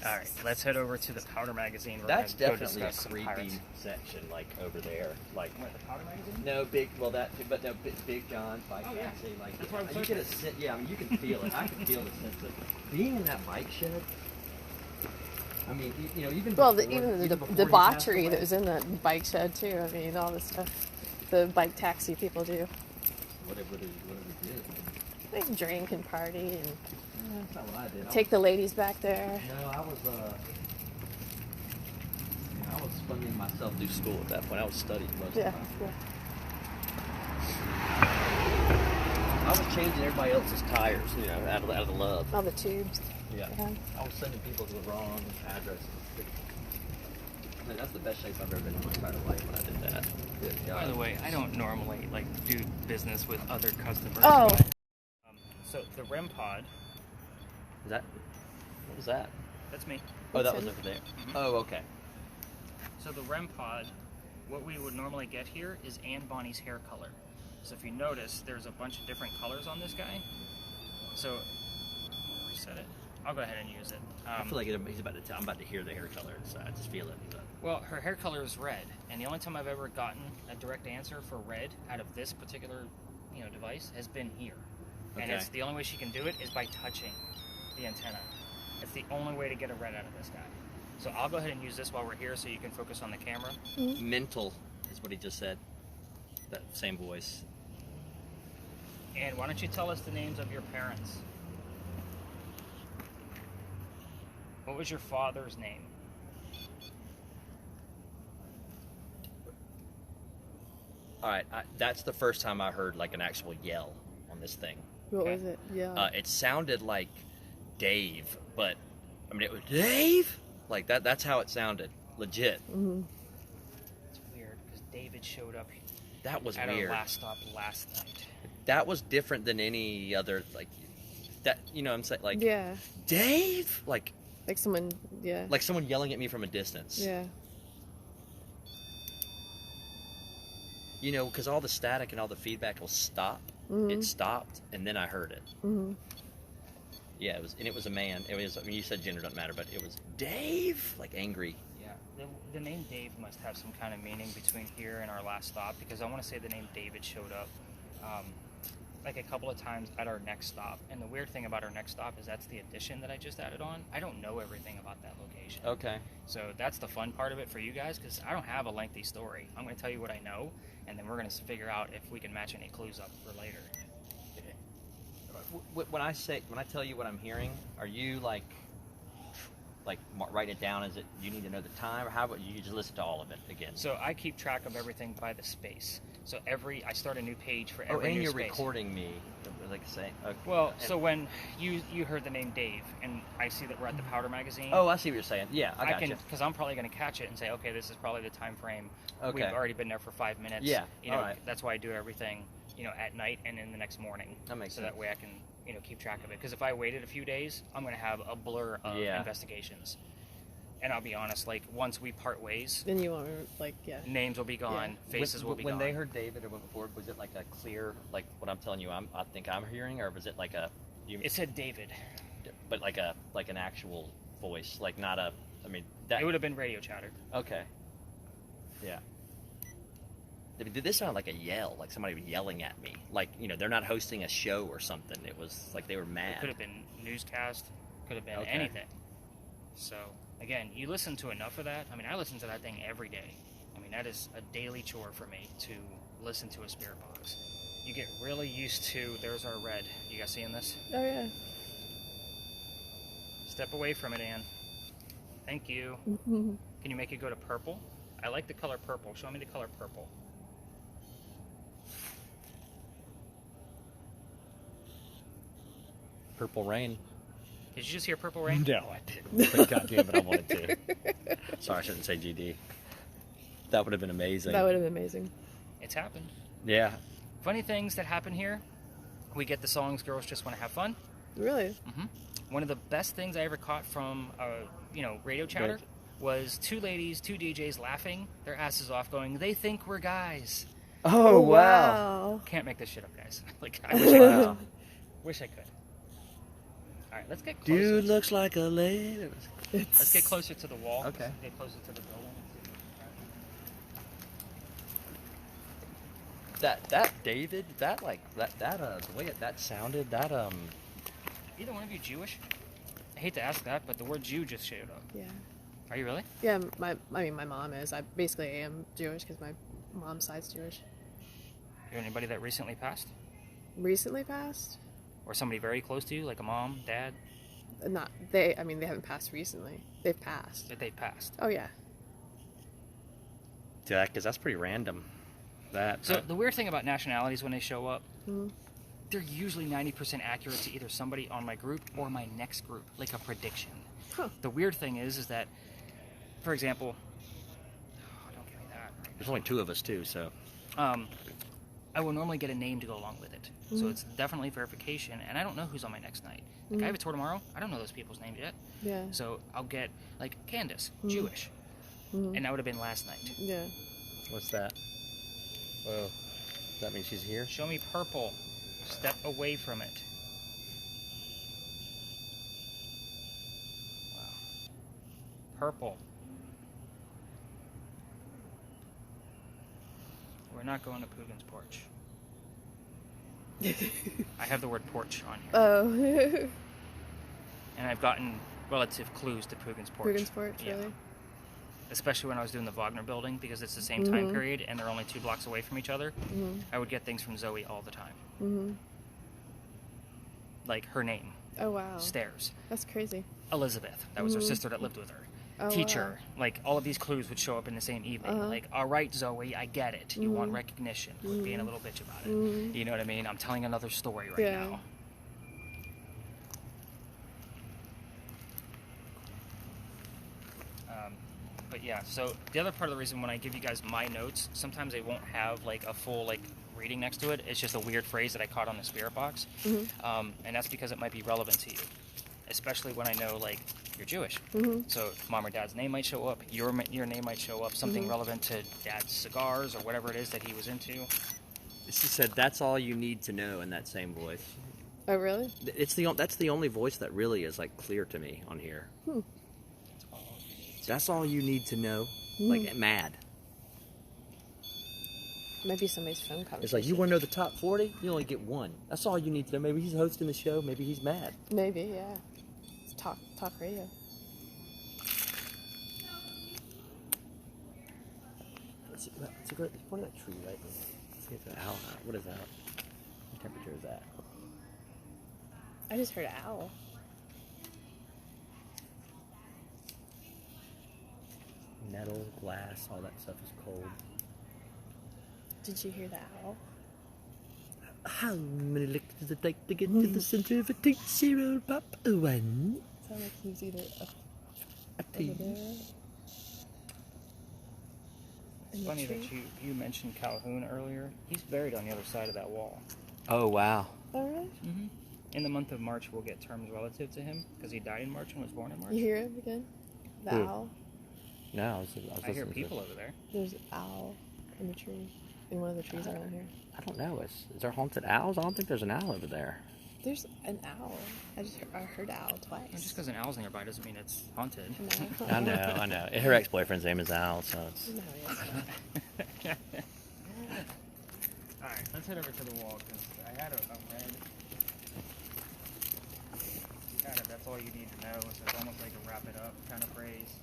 All right, let's head over to the Powder Magazine. We're That's gonna go definitely a discuss some creepy pirates. section, like over there. Like What, the Powder Magazine? no big, well that, but no Big John's bike Oh, yeah. taxi. Like That's why I was you looking. get a sense. Yeah, I mean you can feel it. I can feel the sense of being in that bike shed. I mean, you know, even Well, before, even the before he debauchery passed that was in that bike shed too. I mean, all the stuff the bike taxi people do. whatever they did. They drink and party and That's not what I did. take the ladies back there. No, I was funding myself through school at that point. I was studying most Yeah, of the time. yeah. I was changing everybody else's tires, you know, out of the love. All the tubes. Yeah. Yeah. I was sending people to the wrong addresses. Man, that's the best shape I've ever been in my entire life when I did that. Good By God. the way, I don't normally do business with other customers. Oh. but, so the REM pod, Is that? What was that? that's me. Oh, that What's was in? over there. Mhm. Oh, okay. So the REM pod, what we would normally get here is Anne Bonny's hair color. So if you notice, there's a bunch of different colors on this guy. So reset it. I'll go ahead and use it. I feel like he's about to tell. I'm about to hear the hair color, so I just feel it. So. Well, her hair color is red, and the only time I've ever gotten a direct answer for red out of this particular, device has been here. And Okay. it's the only way she can do it is by touching the antenna. It's the only way to get a red out of this guy. So I'll go ahead and use this while we're here, so you can focus on the camera. Mental is what he just said. That same voice. And why don't you tell us the names of your parents? What was your father's name? All right, that's the first time I heard like an actual yell on this thing. What Okay. was it? Yeah. It sounded like Dave, but I mean it was Dave. Like that. That's how it sounded. Legit. hmm It's weird because David showed up That was at weird. our last stop last night. That was different than any other like that. You know what I'm saying? Like yeah. Dave. Like Someone. Yeah. someone yelling at me from a distance. Yeah. You know, because all the static and all the feedback will stop. Mhm. It stopped, and then I heard it. hmm Yeah, it was a man. It was. I mean, you said gender doesn't matter, but it was Dave, like angry. Yeah, the name Dave must have some kind of meaning between here and our last stop, because I want to say the name David showed up like a couple of times at our next stop. And the weird thing about our next stop is that's the addition that I just added on. I don't know everything about that location. Okay. So that's the fun part of it for you guys, because I don't have a lengthy story. I'm going to tell you what I know, and then we're going to figure out if we can match any clues up for later. When I tell you what I'm hearing, are you like writing it down? Is it you need to know the time, or how about you just listen to all of it again? So I keep track of everything by the space. So I start a new page for every Oh, and new you're space. recording me, like say. Okay. Well, so when you heard the name Dave, and I see that we're at the Powder Magazine. Oh, I see what you're saying. Yeah, I got can, you. because I'm probably going to catch it and say, okay, this is probably the time frame. Okay. We've already been there for 5 minutes. Yeah, You know, all right. that's why I do everything, at night and in the next morning. That makes so sense. that way I can, keep track of it. Because if I waited a few days, I'm going to have a blur of Yeah. investigations. And I'll be honest, like once we part ways, Then you won't yeah. names will be gone, faces will be when gone. they heard David or went forward, was it like a clear, like what I'm telling you, I think I'm hearing, or was it like a, It said David. but like an actual voice, like not a, I mean that. It would have been radio chatter. Okay. Yeah. Did this sound like a yell, like somebody yelling at me? Like, they're not hosting a show or something. It was like they were mad. It could have been newscast, could have been Okay. anything. So, again, you listen to enough of that. I mean, I listen to that thing every day. I mean, that is a daily chore for me to listen to a spirit box. You get really used to, there's our red. You guys seeing this? Oh yeah. Step away from it, Ann. Thank you. Mhm. Can you make it go to purple? I like the color purple. Show me the color purple. Purple Rain. Did you just hear purple rain? No, I didn't. But God damn it, I wanted to. Sorry, I shouldn't say GD. That would have been amazing. That would have been amazing. It's happened. Yeah. Funny things that happen here. We get the songs Girls Just Want to Have Fun. Really. One of the best things I ever caught from radio chatter Right. was two ladies, two DJs laughing their asses off, going, "They think we're guys." Oh, wow. Can't make this shit up, guys. Like, I wish I could. Wish I could. All right, let's get closer. Dude looks like a lady. Let's get closer to the wall. Okay. Get closer to the building. That David, that like that the way that sounded, that Either one of you Jewish? I hate to ask that, but the word Jew just showed up. Yeah. Are you really? Yeah, my mom is. I basically am Jewish because my mom's side's Jewish. You know anybody that recently passed? Recently passed? Or somebody very close to you, like a mom, dad, Not they. I mean, they haven't passed recently. They've passed. that they passed? Oh yeah. yeah, because that's pretty random. That So the weird thing about nationalities when they show up, Mhm. they're usually 90% accurate to either somebody on my group or my next group, like a prediction. Huh. The weird thing is that, for example, don't give me that. there's only two of us too, so I will normally get a name to go along with it. So it's definitely verification, and I don't know who's on my next night. Like, I have a tour tomorrow. I don't know those people's names yet. Yeah. So I'll get, like, Candace, Jewish. And that would have been last night. Yeah. what's that? Whoa, does that mean she's here? Show me purple. Step away from it. Wow. Purple. We're not going to Pugin's porch. I have the word porch on here. Oh. And I've gotten relative clues to Pugin's porch. Pugin's porch, Yeah. really? Especially when I was doing the Wagner building, because it's the same time period and they're only 2 blocks away from each other. I would get things from Zoe all the time. Mm-hmm. Like her name, Oh wow. stairs. That's crazy. Elizabeth, that was her sister that lived with her. Oh, Teacher, like all of these clues would show up in the same evening. Like, all right, Zoe, I get it. You want recognition. Quit being a little bitch about it. You know what I mean? I'm telling another story right Yeah. now. But yeah, so the other part of the reason when I give you guys my notes, sometimes they won't have like a full like reading next to it. It's just a weird phrase that I caught on the spirit box, and that's because it might be relevant to you, especially when I know like you're Jewish. So mom or dad's name might show up, your name might show up, something relevant to dad's cigars or whatever it is that he was into. She said that's all you need to know in that same voice. Oh really? That's the only voice that really is like clear to me on here. That's all you need to know. Like mad. Maybe somebody's phone conversation. It's like you want to know the top 40? You only get one. That's all you need to know. Maybe he's hosting the show. Maybe he's mad. Maybe, yeah. It's talk radio. It's a great. What is that tree right there? Let's see if it's an owl. What is that? What temperature is that? I just heard owl. Metal, glass, all that stuff is cold. Did you hear the owl? How many licks does it take to get to the center of a Tootsie Roll Pop? One, Sounded like he was either up a over two. there. It's funny that you mentioned Calhoun earlier. He's buried on the other side of that wall. Oh wow! Oh really? In the month of March, we'll get terms relative to him because he died in March and was born in March. You hear him again? The Who? owl. No, I was I hear listening to people it. over there. There's an owl in the tree. In one of the trees around here. I don't know. Is there haunted owls? I don't think there's an owl over there. There's an owl. I heard owl twice. And just because an owl's nearby doesn't mean it's haunted. I know. Her ex-boyfriend's name is Al, so it's. No, yes. All right, let's head over to the wall because I had a red. Kind of, that's all you need to know. So it's almost like a wrap it up kind of phrase.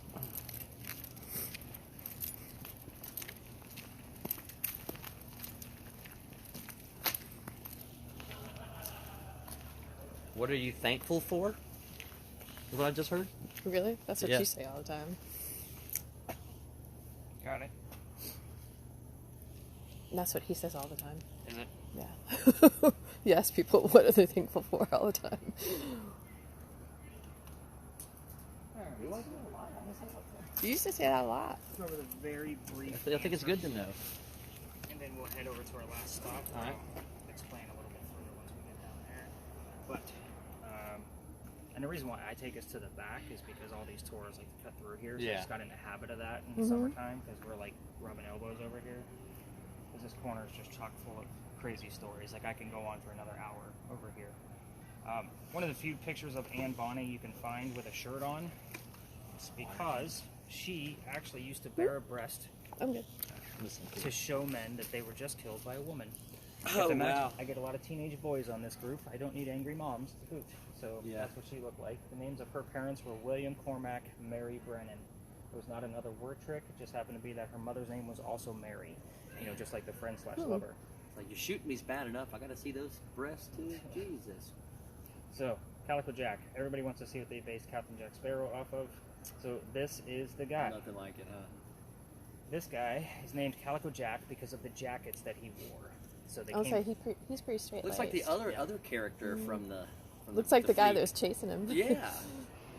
What are you thankful for? Is what I just heard? Really? That's what Yeah. you say all the time. Got it. And that's what he says all the time. Is it? Yeah. Yes, people, what are they thankful for all the time? You used to say that a lot. Over the very brief. I think it's good to know. And then we'll head over to our last stop. All right. I'll explain a little bit further once we get down there. But And the reason why I take us to the back is because all these tours like to cut through here. So I Yeah. just got in the habit of that in the summertime because we're like rubbing elbows over here. Because this corner is just chock full of crazy stories. Like I can go on for another hour over here. One of the few pictures of Anne Bonny you can find with a shirt on is because she actually used to bare a breast I'm good. to show men that they were just killed by a woman. Oh, Imagine, wow. I get a lot of teenage boys on this group. I don't need angry moms to boot. So Yeah. that's what she looked like. The names of her parents were William Cormack, Mary Brennan. It was not another word trick. It just happened to be that her mother's name was also Mary. You know, just like the friend slash lover. It's like, you're shooting me's bad enough. I got to see those breasts too. Jesus. So, Calico Jack. Everybody wants to see what they based Captain Jack Sparrow off of. So this is the guy. Nothing like it, huh? This guy is named Calico Jack because of the jackets that he wore. So they I'll came. say he's pretty straight. Looks like the Yeah. other character from the. From Looks like the guy fleet. that was chasing him. Yeah.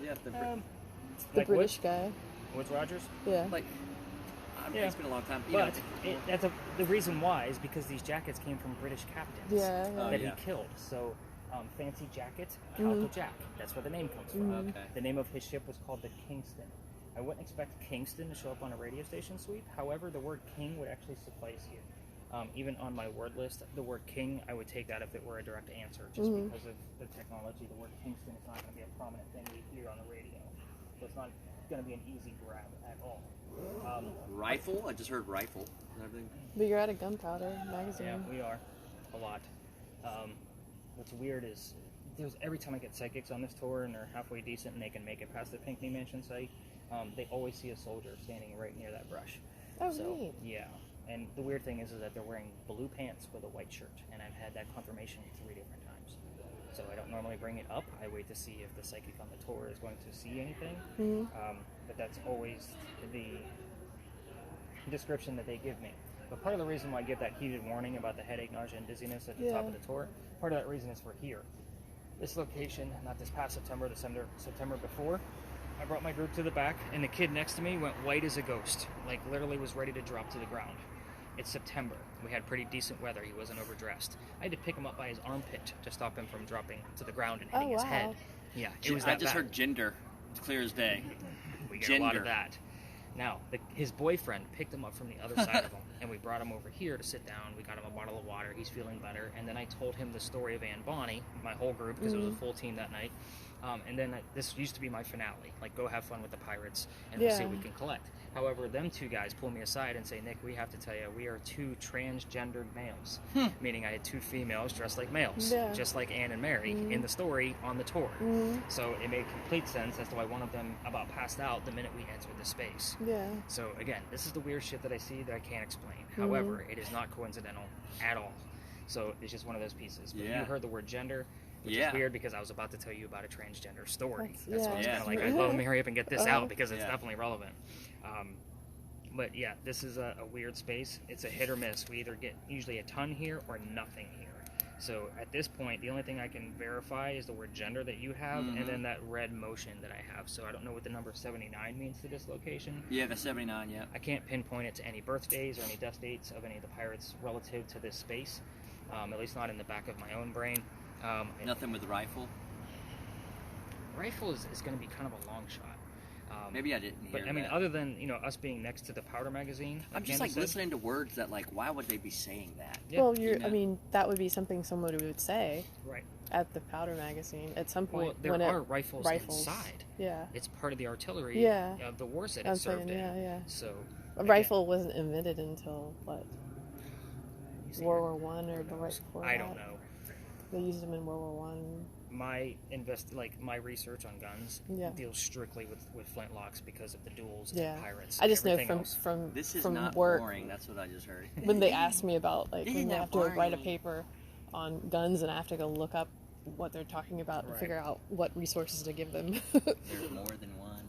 Yeah. the like British guy. Woods Rogers. Yeah. Like. I mean, Yeah. It's been a long time. You But know, the reason why is because these jackets came from British captains Yeah. Oh, that yeah. he killed. So, fancy jacket, Calico Jack. That's where the name comes from. Okay. The name of his ship was called the Kingston. I wouldn't expect Kingston to show up on a radio station sweep. However, the word king would actually suffice here. Even on my word list, the word king, I would take that if it were a direct answer. Just because of the technology, the word Kingston is not going to be a prominent thing we hear on the radio. So it's not going to be an easy grab at all. Rifle? I just heard rifle and everything. But you're at a gunpowder magazine. Yeah, we are. A lot. What's weird is every time I get psychics on this tour and they're halfway decent and they can make it past the Pinckney Mansion site, they always see a soldier standing right near that brush. Oh, So, neat. yeah. And the weird thing is that they're wearing blue pants with a white shirt, and I've had that confirmation 3 different times. So I don't normally bring it up. I wait to see if the psychic on the tour is going to see anything. But that's always the description that they give me. But part of the reason why I give that heated warning about the headache, nausea, and dizziness at the top of the tour, part of that reason is for here. This location, not this past September, the September before, I brought my group to the back, and the kid next to me went white as a ghost. Like, literally was ready to drop to the ground. It's September. We had pretty decent weather. He wasn't overdressed. I had to pick him up by his armpit to stop him from dropping to the ground and hitting his head. Yeah, it was that I just bad. heard gender. It's clear as day. We get a lot Gender. of that. Now, his boyfriend picked him up from the other side of him, and we brought him over here to sit down. We got him a bottle of water. He's feeling better. And then I told him the story of Anne Bonny, my whole group, because it was a full team that night. And then this used to be my finale. Like, go have fun with the pirates, and we'll see what we can collect. However, them two guys pull me aside and say, Nick, we have to tell you, we are 2 transgendered males. Meaning I had 2 females dressed like males, just like Anne and Mary in the story on the tour. So it made complete sense as to why one of them about passed out the minute we entered the space. Yeah. So again, this is the weird shit that I see that I can't explain. However, it is not coincidental at all. So it's just one of those pieces. But Yeah. you heard the word gender, which Yeah. is weird because I was about to tell you about a transgender story. That's- That's why I was yeah. kind of like, I'd love to hurry up and get this out because it's Yeah. definitely relevant. But yeah, this is a weird space. It's a hit or miss. We either get usually a ton here or nothing here. So at this point, the only thing I can verify is the word gender that you have, and then that red motion that I have. So I don't know what the number 79 means to this location. Yeah, the 79, yeah. I can't pinpoint it to any birthdays or any death dates of any of the pirates relative to this space, at least not in the back of my own brain. Nothing with the rifle. Rifle is going to be kind of a long shot. Maybe I didn't hear But I mean, that. other than us being next to the powder magazine, I'm just Candace like said, listening to words that like, why would they be saying that? Yeah, Well, you know. I mean, that would be something somebody would say right. at the powder magazine at some Well, point. there when are rifles inside. Yeah. It's part of the artillery Yeah. of the wars that I'm it served saying, in. yeah. So A again, rifle wasn't invented until what? you see World her? War One or the right before I don't that? know. They used them in World War One. My research on guns Yeah. deals strictly with flintlocks because of the duels Yeah. and pirates. I just know everything from else. from This is from not work boring. That's what I just heard. when they ask me about like This when is they not have to write a boring. paper on guns and I have to go look up what they're talking about and Right. figure out what resources to give them. There's more than one.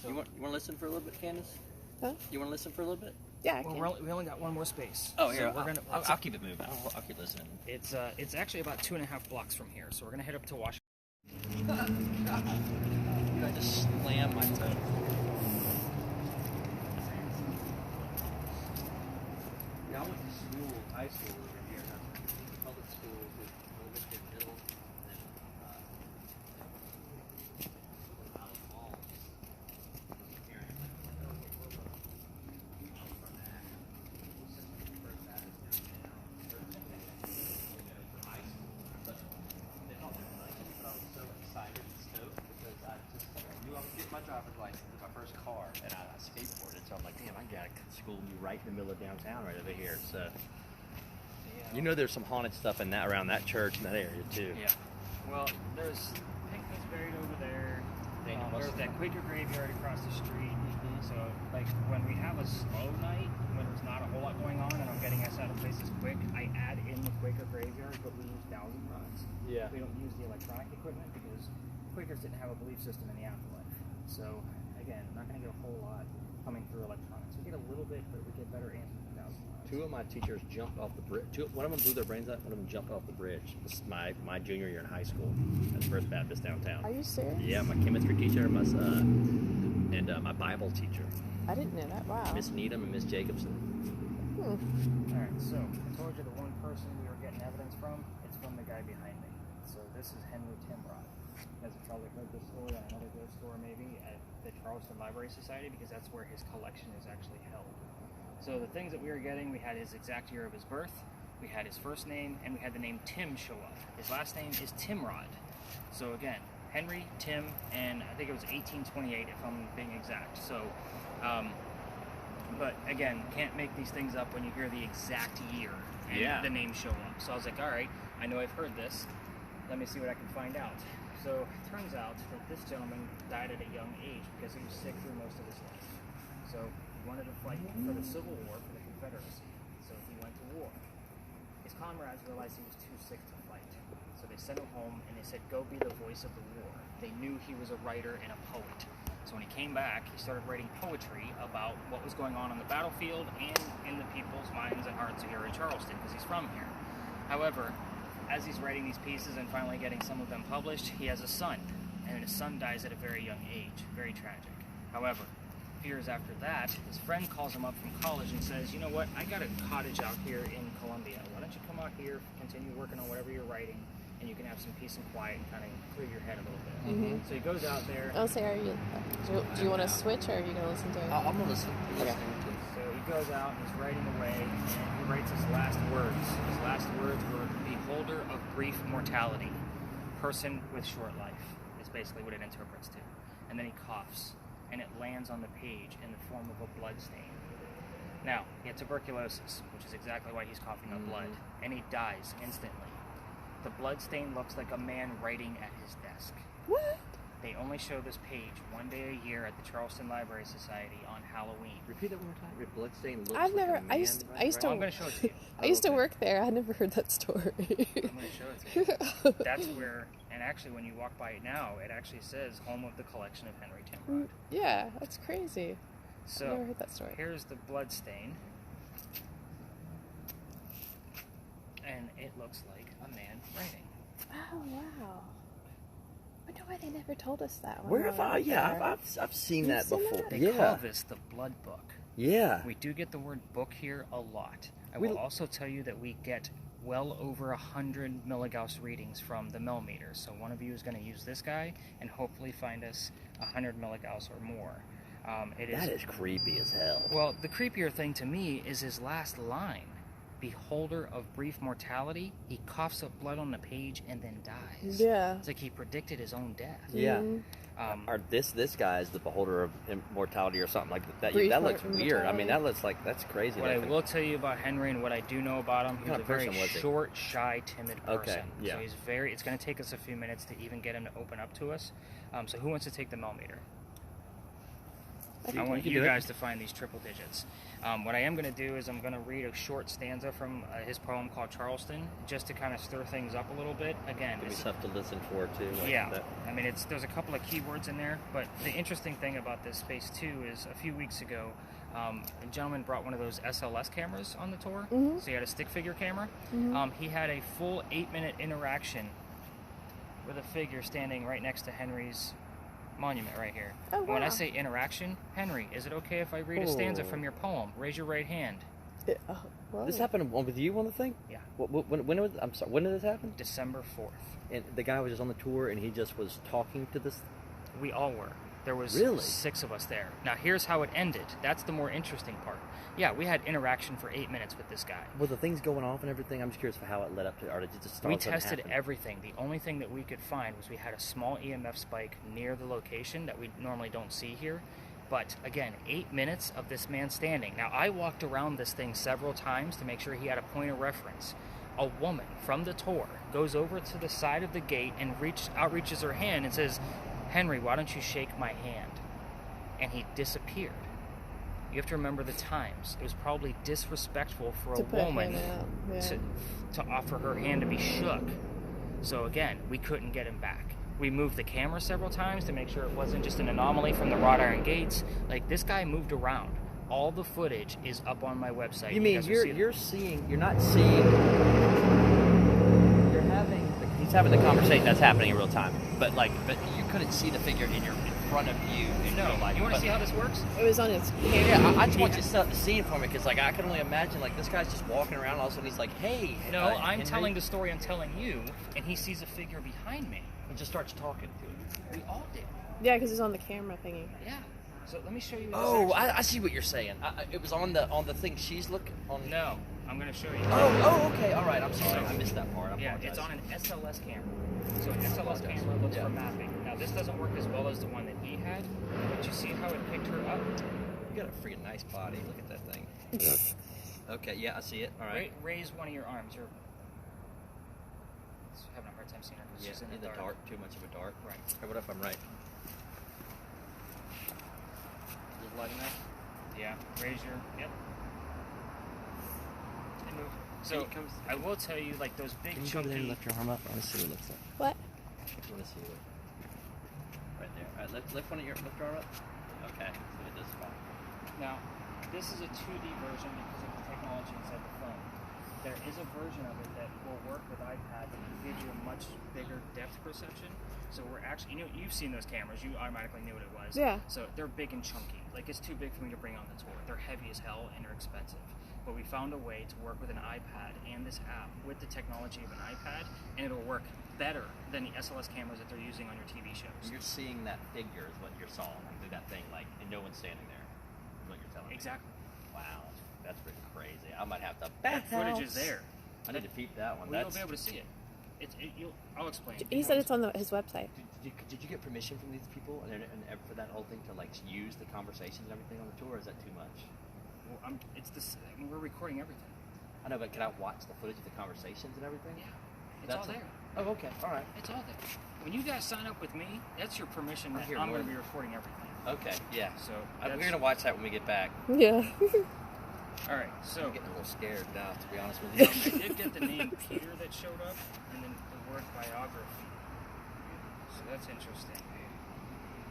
You want to listen for a little bit, Candace? Huh? You want to listen for a little bit? Yeah, I Well, can. we only got one more space. Oh, here. So we're gonna. I'll keep it moving. I'll keep listening. It's actually about 2.5 blocks from here, so we're gonna head up to Washington. Dude, I just slammed my toe. Yeah, I went to school, high school over here. Public school, Olympic Middle. like school will be right in the middle of downtown, right over here. So Yeah. you know, there's some haunted stuff in that around that church and that area too. Yeah. Well, there's Pinckney's buried over there. Daniel There's Musselman. that Quaker graveyard across the street. So, like, when we have a slow night, when there's not a whole lot going on, and I'm getting us out of places quick, I add in the Quaker graveyard, but we use dowsing rods. Yeah. We don't use the electronic equipment because Quakers didn't have a belief system in the afterlife. So, again, I'm not going to get a whole lot coming through electronics. We get a little bit, but we get better answers with dowsing rods. Two of my teachers jumped off the bridge. One of them blew their brains out. One of them jumped off the bridge. This is my junior year in high school at First Baptist downtown. Are you serious? Yeah, my chemistry teacher, and my Bible teacher, I didn't know that. Wow. Miss Needham and Miss Jacobson. Alright, so I told you the one person we were getting evidence from, it's from the guy behind me. So this is Henry Timrod. You guys have probably heard this story on another ghost story maybe at the Charleston Library Society because that's where his collection is actually held. So the things that we were getting, we had his exact year of his birth, we had his first name, and we had the name Tim show up. His last name is Timrod. So again, Henry, Tim, and I think it was 1828 if I'm being exact. So, but again, can't make these things up when you hear the exact year and Yeah. the name show up. So I was like, all right, I know I've heard this. Let me see what I can find out. So it turns out that this gentleman died at a young age because he was sick through most of his life. So he wanted to fight for the Civil War for the Confederacy. So he went to war. His comrades realized he was too sick to fight. So they sent him home and they said, go be the voice of the war. They knew he was a writer and a poet. So when he came back, he started writing poetry about what was going on the battlefield and in the people's minds and hearts here in Charleston, because he's from here. However, as he's writing these pieces and finally getting some of them published, he has a son, and his son dies at a very young age. Very tragic. However, years after that, his friend calls him up from college and says, you know what, I got a cottage out here in Columbia. Why don't you come out here, continue working on whatever you're writing, and you can have some peace and quiet and kind of clear your head a little bit. Mm-hmm. So he goes out there. I'll say, do you want to switch or are you going to listen to it? I'm gonna listen. Okay. So he goes out and he's writing away, and he writes his last words. His last words were, beholder of brief mortality, person with short life, is basically what it interprets to. And then he coughs, and it lands on the page in the form of a blood stain. Now, he had tuberculosis, which is exactly why he's coughing up blood, and he dies instantly. The blood stain looks like a man writing at his desk. What? They only show this page one day a year at the Charleston Library Society on Halloween. Repeat that one more time. Your bloodstain looks I've like never. a man. I used Well, to. I'm going to show it to you. I used to okay. work there. I never heard that story. I'm going to show it to you. That's where, and actually when you walk by it now, it actually says home of the collection of Henry Timrod. Yeah, that's crazy. I never So heard that story. here's the blood stain. And it looks like a man writing. Oh wow. I wonder why they never told us that. when Where we have were I? Yeah, there. I've seen You've that seen before. that? They Yeah, call this the blood book. yeah. We do get the word book here a lot. I We- will also tell you that we get well over 100 milligauss readings from the millimeter. So one of you is going to use this guy and hopefully find us 100 milligauss or more. That is creepy as hell. Well, the creepier thing to me is his last line. Beholder of brief mortality, he coughs up blood on the page and then dies. Yeah. It's like he predicted his own death. Yeah. Mhm. Or this guy is the beholder of immortality or something like that. Brief That looks weird. I mean, mortality. that looks like that's crazy. What I Like, will tell you about Henry and what I do know about him, he What was kind a of very person was he? short, shy, timid person. Okay, yeah. So he's very, it's going to take us a few minutes to even get him to open up to us. So who wants to take the millimeter? I want can you do it. guys to find these triple digits. What I am going to do is I'm going to read a short stanza from his poem called Charleston, just to kind of stir things up a little bit. Again, Give me it's- stuff to listen for too. Like yeah, that. I mean, there's a couple of keywords in there, but the interesting thing about this space too is a few weeks ago, a gentleman brought one of those SLS cameras on the tour, so he had a stick figure camera. He had a full 8-minute interaction with a figure standing right next to Henry's monument right here. Oh, And when I wow. say interaction, Henry, is it okay if I read a stanza Oh. from your poem? Raise your right hand. Whoa. This happened with you on the thing. Yeah. When was? I'm sorry. When did this happen? December 4th. And the guy was just on the tour, and he just was talking to this. We all were. There was Really? 6 of us there. Now here's how it ended. That's the more interesting part. Yeah, we had interaction for 8 minutes with this guy. Were the things going off and everything? I'm just curious for how it led up to, or did it just start? We tested everything. The only thing that we could find was we had a small EMF spike near the location that we normally don't see here. But again, 8 minutes of this man standing. Now, I walked around this thing several times to make sure he had a point of reference. A woman from the tour goes over to the side of the gate and outreaches her hand and says, "Henry, why don't you shake my hand?" And he disappeared. You have to remember the times. It was probably disrespectful for a woman to offer her hand to be shook. So again, we couldn't get him back. We moved the camera several times to make sure it wasn't just an anomaly from the wrought iron gates. Like, this guy moved around. All the footage is up on my website. You mean you're not seeing, he's having the conversation that's happening in real time, but you couldn't see the figure in front of you in real life. You want to see how this works? It was on his camera. Yeah, I just want you to set up the scene for me, because I can only imagine this guy's just walking around, all of a sudden he's like, "Hey." No, I'm telling the story I'm telling you, and he sees a figure behind me. And just starts talking to him. We all did. Yeah, because it's on the camera thingy. Yeah. So let me show you. Oh, I see what you're saying. It was on the thing she's looking on. No, I'm going to show you. Oh, okay, all right. I'm sorry, I missed that part. Yeah, it's on an SLS camera. So an SLS camera looks for mapping. Now, this doesn't work as well as the one that he had, but you see how it picked her up? You got a freaking nice body. Look at that thing. Okay, yeah, I see it. All right. Raise one of your arms. You're having a hard time seeing her. Yeah, She's in the dark. Too much of a dark. Right. Hey, what if I'm right? Is it light enough? Yeah. Raise your. Yep. And move. So I will tell you, those big Can you go chunky. there and lift your arm up? I want to see what it looks like. What? I want to see what. Right there. All right, lift your arm up. Okay, so it does fine. Now, this is a 2D version because of the technology inside the phone. There is a version of it that will work with iPad that will give you a much bigger depth perception. So we're actually, you've seen those cameras. You automatically knew what it was. Yeah. So they're big and chunky. It's too big for me to bring on the tour. They're heavy as hell and they're expensive. But we found a way to work with an iPad and this app with the technology of an iPad, and it'll work better than the SLS cameras that they're using on your TV shows. You're seeing that figure is what you're saw through that thing, and no one's standing there. Is what you're telling me. Exactly. Wow, that's pretty crazy. I might have to. That footage is there. I need to peep that one. Well, you'll be able to see it. I'll explain. He said it's on his website. Did you get permission from these people and for that whole thing to use the conversations and everything on the tour? Or is that too much? Well, we're recording everything. I know, but can I watch the footage of the conversations and everything? Yeah, it's all there. Oh, okay, all right. It's all there. When you guys sign up with me, that's your permission that I'm going to be recording everything. Okay, yeah. So we're going to watch that when we get back. Yeah. All right, so I'm getting a little scared now, to be honest with you. I did get the name Peter that showed up, and then the word biography. So that's interesting.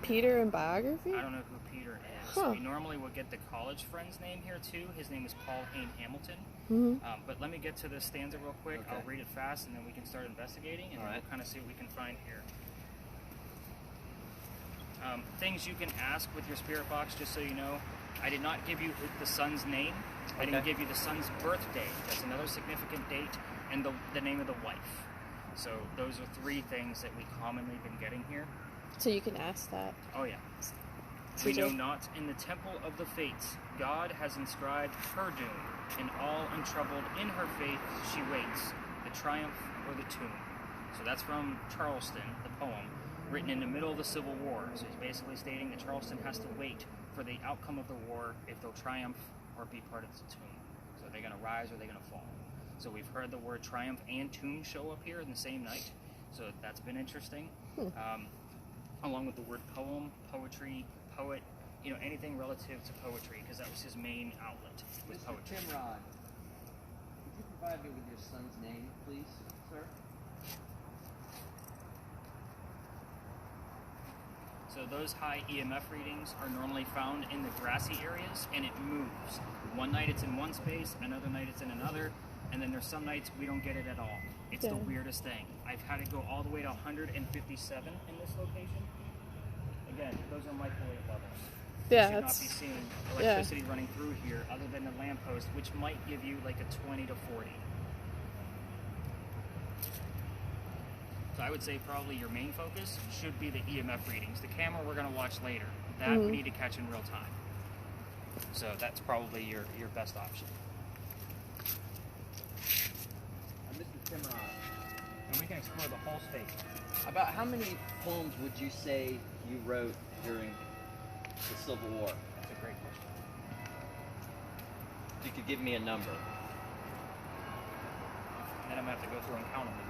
Peter and biography? I don't know who Peter is. Huh. We normally would get the college friend's name here too. His name is Paul Hayne Hamilton. Mm-hmm. But let me get to the stanza real quick. Okay. I'll read it fast, and then we can start investigating, and All right. we'll kind of see what we can find here. Things you can ask with your spirit box, just so you know. I did not give you the son's name. I didn't give you the son's birthday. That's another significant date, and the name of the wife. So those are three things that we commonly been getting here. So you can ask that. Oh yeah. So We know just- not in the temple of the fates, God has inscribed her doom, and all untroubled in her faith she waits, the triumph or the tomb. So that's from Charleston, the poem, written in the middle of the Civil War. So he's basically stating that Charleston has to wait for the outcome of the war if they'll triumph or be part of the tomb. So are they going to rise or are they going to fall? So we've heard the word triumph and tomb show up here in the same night. So that's been interesting. Along with the word poem, poetry, poet, anything relative to poetry, because that was his main outlet with poetry. Timrod, could you provide me with your son's name, please, sir? So those high EMF readings are normally found in the grassy areas, and it moves. One night it's in one space, another night it's in another, and then there's some nights we don't get it at all. It's the weirdest thing. I've had it go all the way to 157 in this location. Again, those are microwave levels. Yeah, You should not that's be seeing electricity running through here other than the lamppost, which might give you like a 20 to 40. So I would say probably your main focus should be the EMF readings. The camera we're going to watch later. That we need to catch in real time. So that's probably your best option. Mr. Timrod, And we can explore the whole space. about how many poems would you say you wrote during the Civil War? That's a great question. If you could give me a number. And then I'm gonna have to go through and count them to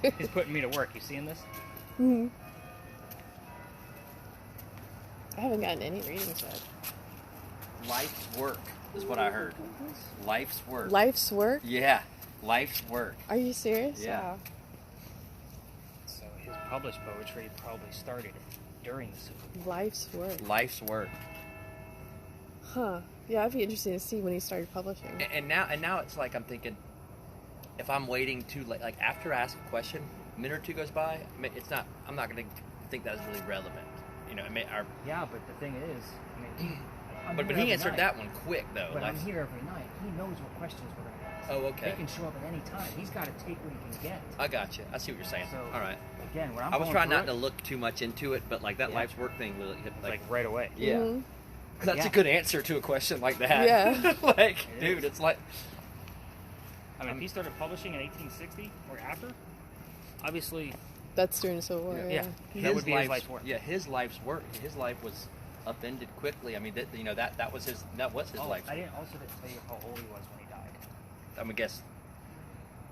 verify. He's putting me to work. You seeing this? Mhm. I haven't gotten any readings yet. Life's work is what I heard. Life's work. Life's work? Yeah, life's work. Are you serious? Yeah. Wow. So his published poetry probably started during the Civil War. Life's work. Life's work. Huh. Yeah, it'd be interesting to see when he started publishing. And now it's like I'm thinking, if I'm waiting too late, like after I ask a question, a minute or two goes by, it's not. I'm not going to think that's really relevant. You know, Yeah, but the thing is, I mean, I'm but here he every answered night. that one quick though. But I'm Like, here every night. He knows what questions we're going to ask. Oh, okay. They can show up at any time. He's got to take what he can get. I got you. I see what you're saying. So, All right. Again, when I'm I was going trying through not it, to look too much into it, but like that Yeah. life's work thing really hit like right away. yeah. Mhm. That's Yeah. a good answer to a question like that. Yeah. Like, It dude, is. it's like I mean, if he started publishing in 1860 or after, obviously, That's during the Civil War. yeah, Yeah. that would be his life's work. Yeah, his life's work. His life was upended quickly. I mean, that that was his Oh, life. I didn't tell you how old he was when he died. I'm gonna guess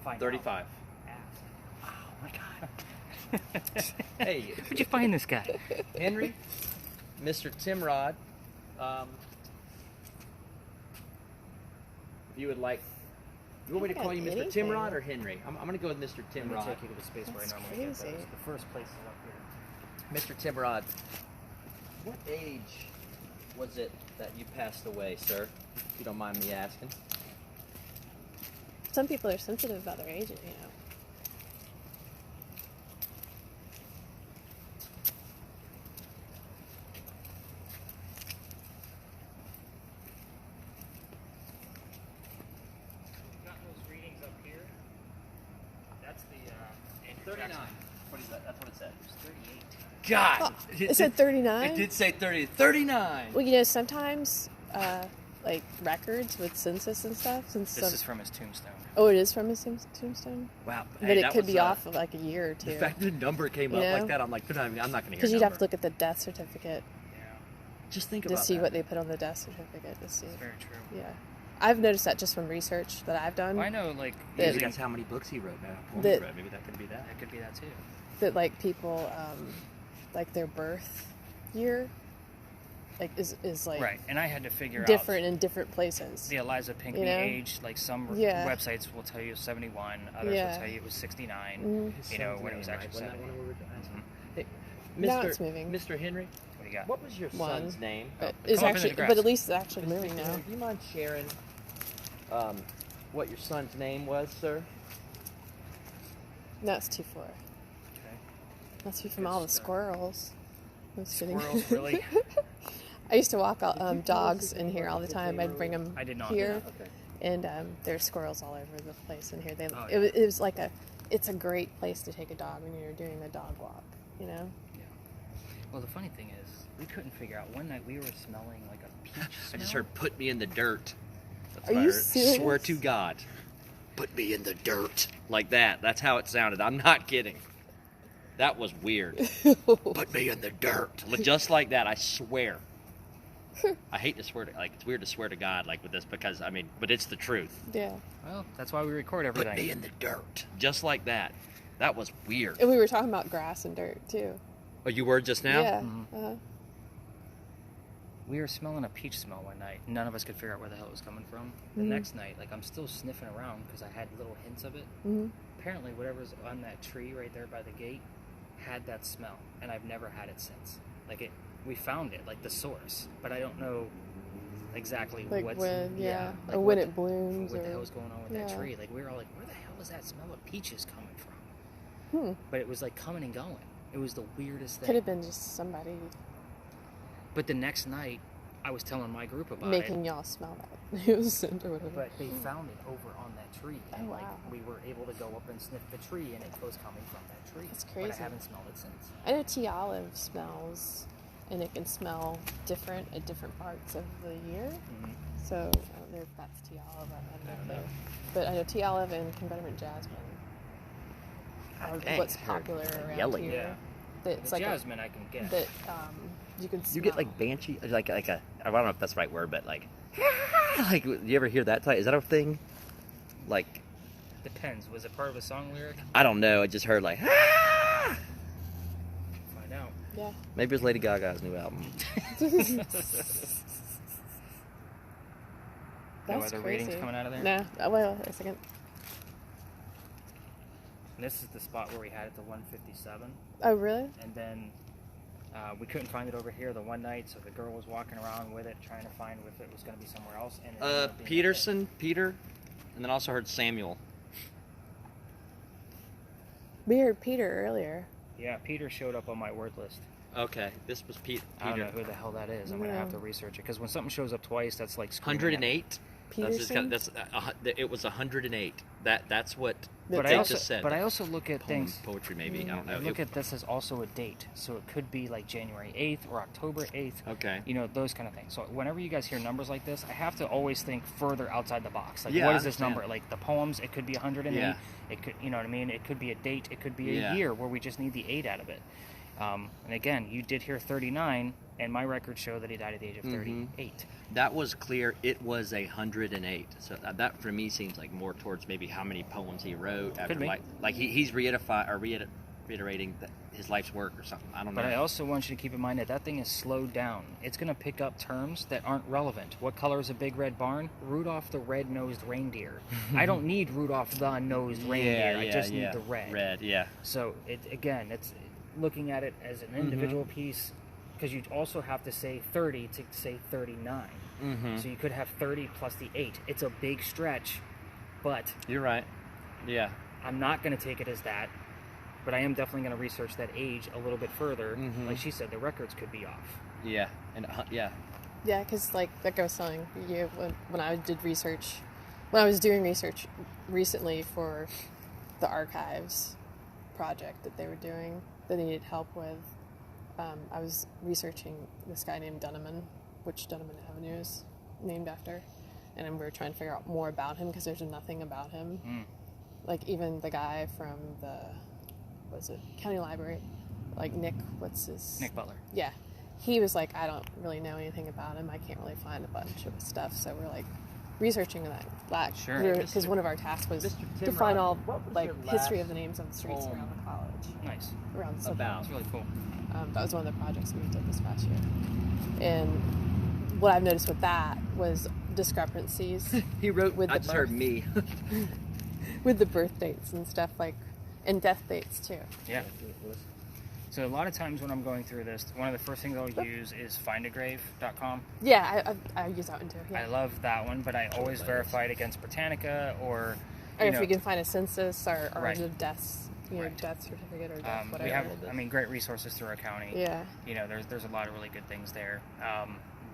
Find 35. out. Ask. Oh my God. Hey, Where'd you find this guy? Henry, Mr. Timrod, you would like. You want me to I call you got Mr. anything. Timrod or Henry? I'm gonna go with Mr. Let me Timrod. take you to the space where I That's normally get those. crazy. The first place is up here. Mr. Timrod, what age was it that you passed away, sir? If you don't mind me asking. Some people are sensitive about their age, you know. Got those readings up here. That's the Andrew 39. Jackson. What is that? That's what it said. It's 38. God! It said 39? It did say 30. 39! Well, you know, sometimes, like, records with census and stuff, since This some... is from his tombstone. Oh, it is from his tombstone? Wow. But Hey, it that could was, be off of, like, a year or two. The fact that the number came up You know? like that, I'm like, I'm not going to hear Because you'd have to look at the death certificate Yeah, Just think to about see that. what they put on the death certificate to see. it's very true. Yeah. I've noticed that just from research that I've done. Well, I know, like, That- Maybe that's how many books he wrote now. That- Maybe that could be that. that could be that too. That, like, people, like, their birth year, like, is like, Right, and I had to figure different in different places. out the Eliza Pinckney You know? age. Like some Yeah. websites will tell you 71, others Yeah. will tell you it was 69. Mhm. You know, when it was actually Wasn't that 70. one we were asking? Hey, Now Mr. it's moving. Mr. Henry, What do you got? what was your One. son's name? But Come it's up into actually, the grass. but at least it's actually Mr. moving Henry, now. do you mind sharing what your son's name was, sir? No, it's 2-4. Okay. Must be from Good all the stuff. squirrels. I'm just kidding. Squirrels, really? I used to walk dogs in here all the time. I'd bring them I did not. here, Okay. and there's squirrels all over the place in here. Oh, It was like it's a great place to take a dog when you're doing a dog walk. You know, Well, the funny thing is, we couldn't figure out. One night we were smelling like a peach smell. I just heard "put me in the dirt." That's Are what I you heard. serious? Swear to God, put me in the dirt like that. That's how it sounded. I'm not kidding. That was weird. Put me in the dirt, just like that. I swear. I hate to swear to it's weird to swear to God like with this because but it's the truth. yeah. Well, that's why we record Put everything. me in the dirt, just like that. That was weird. And we were talking about grass and dirt too. Oh, you were just now? Yeah. Mhm. Uh-huh. We were smelling a peach smell one night. None of us could figure out where the hell it was coming from. The Mhm. next night, like I'm still sniffing around because I had little hints of it. Mhm. Apparently, whatever's on that tree right there by the gate had that smell, and I've never had it since. We found it, like the source, but I don't know exactly Like what's when, yeah, like or when what it blooms, what the or hell is going on with that yeah. tree. Like we were all like, where the hell is that smell of peaches coming from? Hmm. But it was like coming and going. It was the weirdest thing. Could have been just somebody But the next night, I was telling my group about making it. y'all smell that. It was scent or whatever. But they found it over on that tree. Oh, And wow. we were able to go up and sniff the tree, and it was coming from that tree. That's But crazy. I haven't smelled it since. I know tea olive smells, and it can smell different at different parts of the year. Mm-hmm. So I don't know if that's tea olive. I don't know. But I know tea olive and confederate jasmine are dang, what's I heard popular around yelling. here. Yeah. That's The like jasmine, I can get. that You can. You get smell. like banshee, like a. I don't know if that's the right word, but like, like you ever hear that type? Is that a thing? Like, Depends. Was it part of a song lyric? I don't know. I just heard like. Find out. Yeah. Maybe it was Lady Gaga's new album. No That's other crazy. readings coming out of there? No. Oh, wait a second. And this is the spot where we had it to 157. Oh, really? And then we couldn't find it over here the one night, so the girl was walking around with it, trying to find if it was going to be somewhere else. And it ended up being Peterson, Peter, and then also heard Samuel. We heard Peter earlier. Yeah, Peter showed up on my word list. Okay, this was Peter. I don't know who the hell that is. I'm going to have to research it, because when something shows up twice, that's like screaming at me. 108. Peterson? It was 108. That's what But they I just said. also look at things. Poetry, maybe. I don't know. I look at this as also a date, so it could be like January 8th or October 8th. Okay. You know, those kind of things. So whenever you guys hear numbers like this, I have to always think further outside the box. Like, Yeah, what I is this understand. number? Like the poems, it could be 108. Yeah. It could, you know what I mean? It could be a date. It could be a Yeah. year where we just need the 8 out of it. And again, you did hear 39, and my records show that he died at the age of 38. That was clear. It was 108. So that for me seems like more towards maybe how many poems he wrote after Could be. like he's reiterating his life's work or something. I don't know. But I also want you to keep in mind that thing is slowed down. It's going to pick up terms that aren't relevant. What color is a big red barn? Rudolph the red-nosed reindeer. I don't need Rudolph the nosed reindeer. I just need the red. Red, yeah. So it's looking at it as an individual piece, because you also have to say 30 to say 39. So you could have 30 plus the 8. It's a big stretch, but You're right. Yeah. I'm not going to take it as that. But I am definitely going to research that age a little bit further. Like she said, the records could be off. Yeah. And yeah. Yeah, because like I was telling you, when I was doing research recently for the archives project that they were doing, that they needed help with, I was researching this guy named Dunneman, which Dunneman Avenue is named after, and we were trying to figure out more about him because there's nothing about him. Like even the guy from the county library, like Nick Butler. Yeah, he was like, I don't really know anything about him. I can't really find a bunch of stuff. So we're like researching that. Sure. Because one of our tasks was Mr. to Tim find Rod, all what was like your history last of the names of the streets poem around the college, Nice. around the That's really cool. that was one of the projects we did this past year. And what I've noticed with that was discrepancies He wrote with I the just heard birth. me. with the birth dates and stuff, like, and death dates too. Yeah. So a lot of times when I'm going through this, one of the first things I'll use is findagrave.com. Yeah, I use that one too. Yeah. I love that one, but I always verify it against Britannica or Or if you can find a census or Right. the deaths, Right. death certificate or death, we whatever. have, great resources through our county. Yeah. You know, there's a lot of really good things there.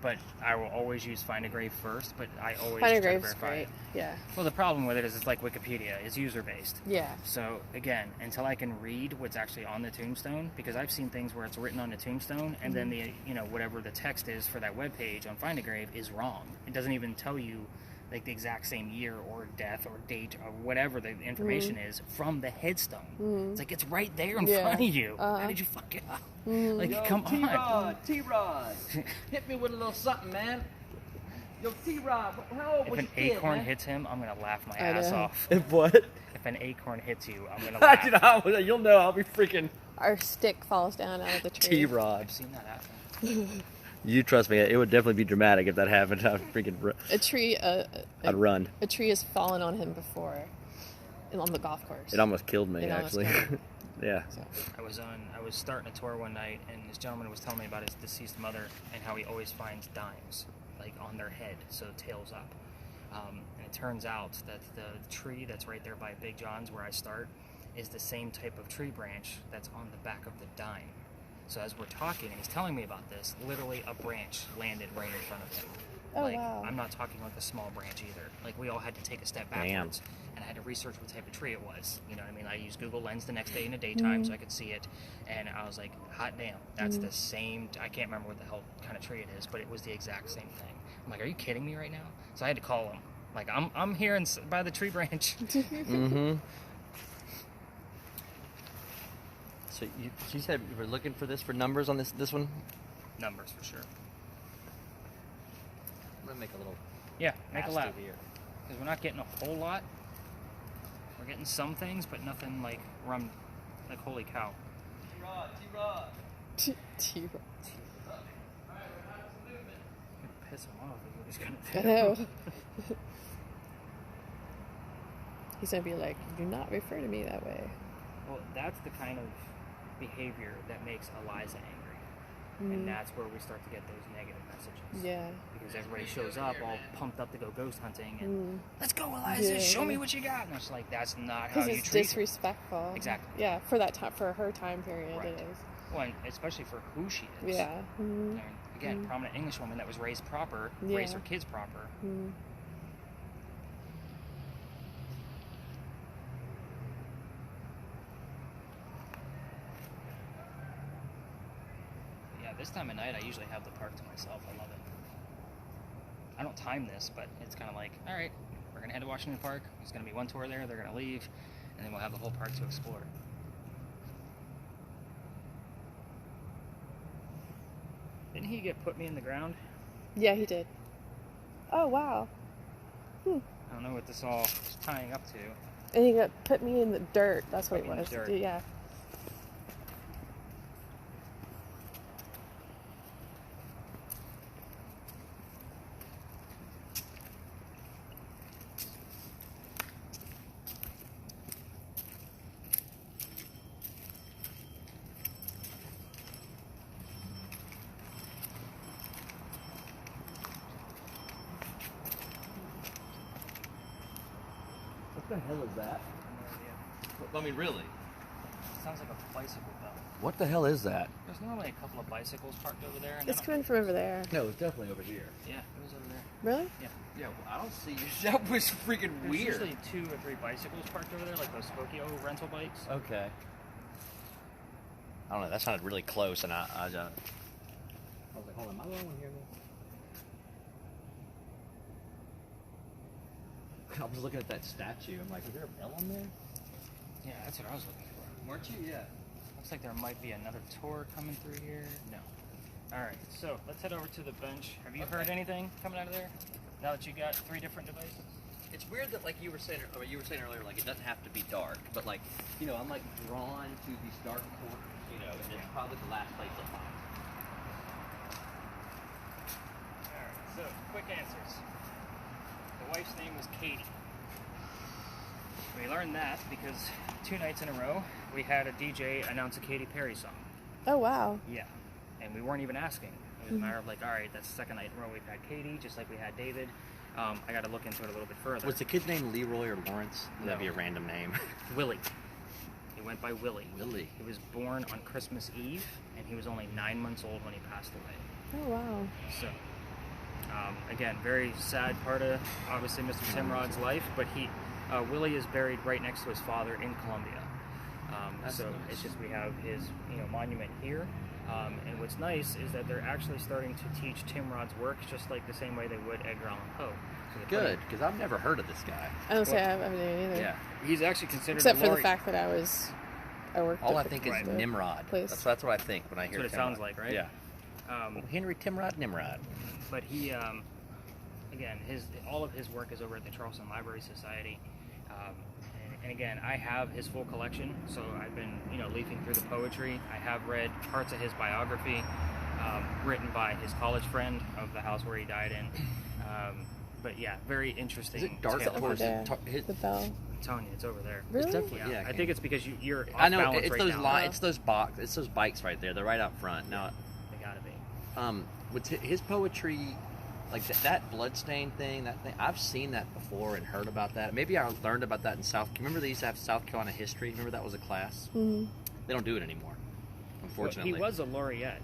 But I will always use Find a Grave first, but I always Find a try to Grave's verify great. it. Yeah. Well, the problem with it is it's like Wikipedia. It's user-based. Yeah. So, again, until I can read what's actually on the tombstone, because I've seen things where it's written on the tombstone, and then the, whatever the text is for that webpage on Find a Grave is wrong. It doesn't even tell you, like, the exact same year or death or date or whatever the information is from the headstone. It's like, it's right there in front of you. How did you fuck it up? Like, come on. T-Rod, hit me with a little something, man. Yo, T-Rod, how old If was an your kid, acorn man? hits him, I'm going to laugh my I ass know. off. If what? If an acorn hits you, I'm going to laugh. You'll know. I'll be freaking Our stick falls down out of the tree. T-Rod. I've seen that happen. You trust me, it would definitely be dramatic if that happened. I'd freaking A tree. I'd run. A tree has fallen on him before, on the golf course. It almost killed me, It almost actually. killed Yeah. So, I was starting a tour one night, and this gentleman was telling me about his deceased mother and how he always finds dimes, like on their head, so tails up. And it turns out that the tree that's right there by Big John's, where I start, is the same type of tree branch that's on the back of the dime. So as we're talking, and he's telling me about this, literally a branch landed right in front of him. Oh, like, wow. I'm not talking like a small branch either. Like, we all had to take a step Damn. backwards. And I had to research what type of tree it was. You know what I mean? I used Google Lens the next day in the daytime so I could see it. And I was like, hot damn, that's the same. I can't remember what the hell kind of tree it is, but it was the exact same thing. I'm like, are you kidding me right now? So I had to call him. Like, I'm here by the tree branch. Mm-hmm. So you said you were looking for numbers on this one? numbers for sure. I'm gonna make a little. Yeah, make a pass lap. through here. Because we're not getting a whole lot. We're getting some things, but nothing like rum. Like holy cow. T-Rod. T-Rod. Piss him off. Is what he's I gonna do. know. He's gonna be like, "Do not refer to me that way." Well, that's the kind of behavior that makes Eliza angry. Mm. And that's where we start to get those negative messages. Yeah. Because everybody shows up all pumped up to go ghost hunting and let's go, Eliza, Yeah. show me what you got. And it's like, that's not how Because you it's treat disrespectful. Exactly. Yeah, for that time, for her time period, Right. it is. Well, and especially for who she is. Yeah. I Mm. mean, again, prominent English woman that was raised proper, Yeah. raised her kids proper. Mm. Yeah, this time of night, I usually have the park to myself. I love it. I don't time this, but it's kind of like, all right, we're going to head to Washington Park. There's going to be one tour there. They're going to leave, and then we'll have the whole park to explore. Didn't he put me in the ground? Yeah, he did. Oh wow. I don't know what this all is tying up to. And he put me in the dirt. That's what Put it me in was. the dirt. Yeah. What the hell is that? No idea. I mean, really? Sounds like a bicycle bell. What the hell is that? There's normally a couple of bicycles parked over there. And It's I don't- coming from over there. No, it's definitely over here. Yeah, it was over there. Really? Yeah. Yeah, well, I don't see. That was freaking There's weird. usually 2 or 3 bicycles parked over there, like those Spokio rental bikes. Okay. I don't know. That sounded really close, and I was like, hold on, am I the only one hearing this? I was looking at that statue. I'm like, is there a bell on there? Yeah, that's what I was looking for. Weren't you? Yeah. Looks like there might be another tour coming through here. No. All right, so let's head over to the bench. Have you heard anything coming out of there? Now that you got 3 different devices? It's weird that, like you were saying earlier, like it doesn't have to be dark, but like, you know, I'm like drawn to these dark corners, you know, and it's probably the last place I'll find. All right, so quick answers. The wife's name was Katie. We learned that because 2 nights in a row, we had a DJ announce a Katy Perry song. Oh wow. Yeah. And we weren't even asking. It was a matter of like, all right, that's the 2nd night in a row we've had Katie, just like we had David. I got to look into it a little bit further. Was the kid's name Leroy or Lawrence? That'd be a random name. Willie. He went by Willie. Willie. He was born on Christmas Eve, and he was only 9 months old when he passed away. Oh wow. So, again, very sad part of obviously Mr. Timrod's life, but Willie is buried right next to his father in Columbia. So nice. it's just we have his monument here. And what's nice is that they're actually starting to teach Timrod's works just like the same way they would Edgar Allan Poe. So they put Good, it- because I've never heard of this guy. I don't say I have any either. Yeah. He's actually considered Except a for the laureate. fact that I worked. All I at think the is store. Nimrod. Place. That's what I think when I hear That's what it sounds like, right? Yeah. Um, Henry Timrod Nimrod. but he, again, all of his work is over at the Charleston Library Society. And again, I have his full collection, so I've been, leafing through the poetry. I have read parts of his biography, written by his college friend of the house where he died in. But yeah, very interesting. Is it dark tale. towards there. his? The bell. I'm telling you, it's over there. Really? It's definitely Yeah, yeah. I think it's because you're off I know balance it's right those now. it's those it's those bikes right there. They're right out front. Now, They gotta be. with his poetry, like that bloodstain thing, I've seen that before and heard about that. Maybe I learned about that in Remember they used to have South Carolina history? Remember that was a class? Mm-hmm. They don't do it anymore, unfortunately. He was a laureate.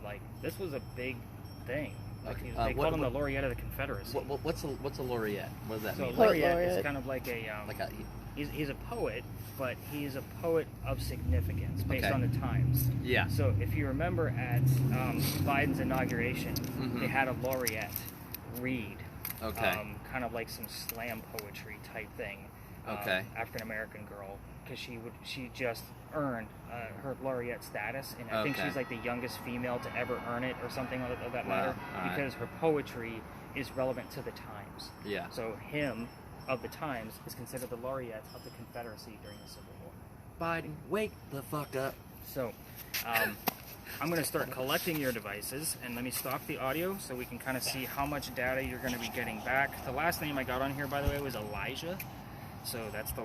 Like, this was a big thing. Like, Okay, they called him the laureate of the Confederacy. What's a laureate? What does that So mean? laureate laureate. is kind of like a Like a he's a poet, but he's a poet of significance based Okay. on the times. yeah. So if you remember at Biden's inauguration, Mhm. they had a laureate read, Okay. kind of like some slam poetry type thing. Okay. African American girl, because she just earned her laureate status, and I think Okay. she's like the youngest female to ever earn it, or something of that matter, All right. because her poetry is relevant to the times. Yeah. So him of the times is considered the laureate of the Confederacy during the Civil War. Biden, wake the fuck up. So, I'm going to start collecting your devices, and let me stop the audio so we can kind of see how much data you're going to be getting back. The last name I got on here, by the way, was Elijah. So that's the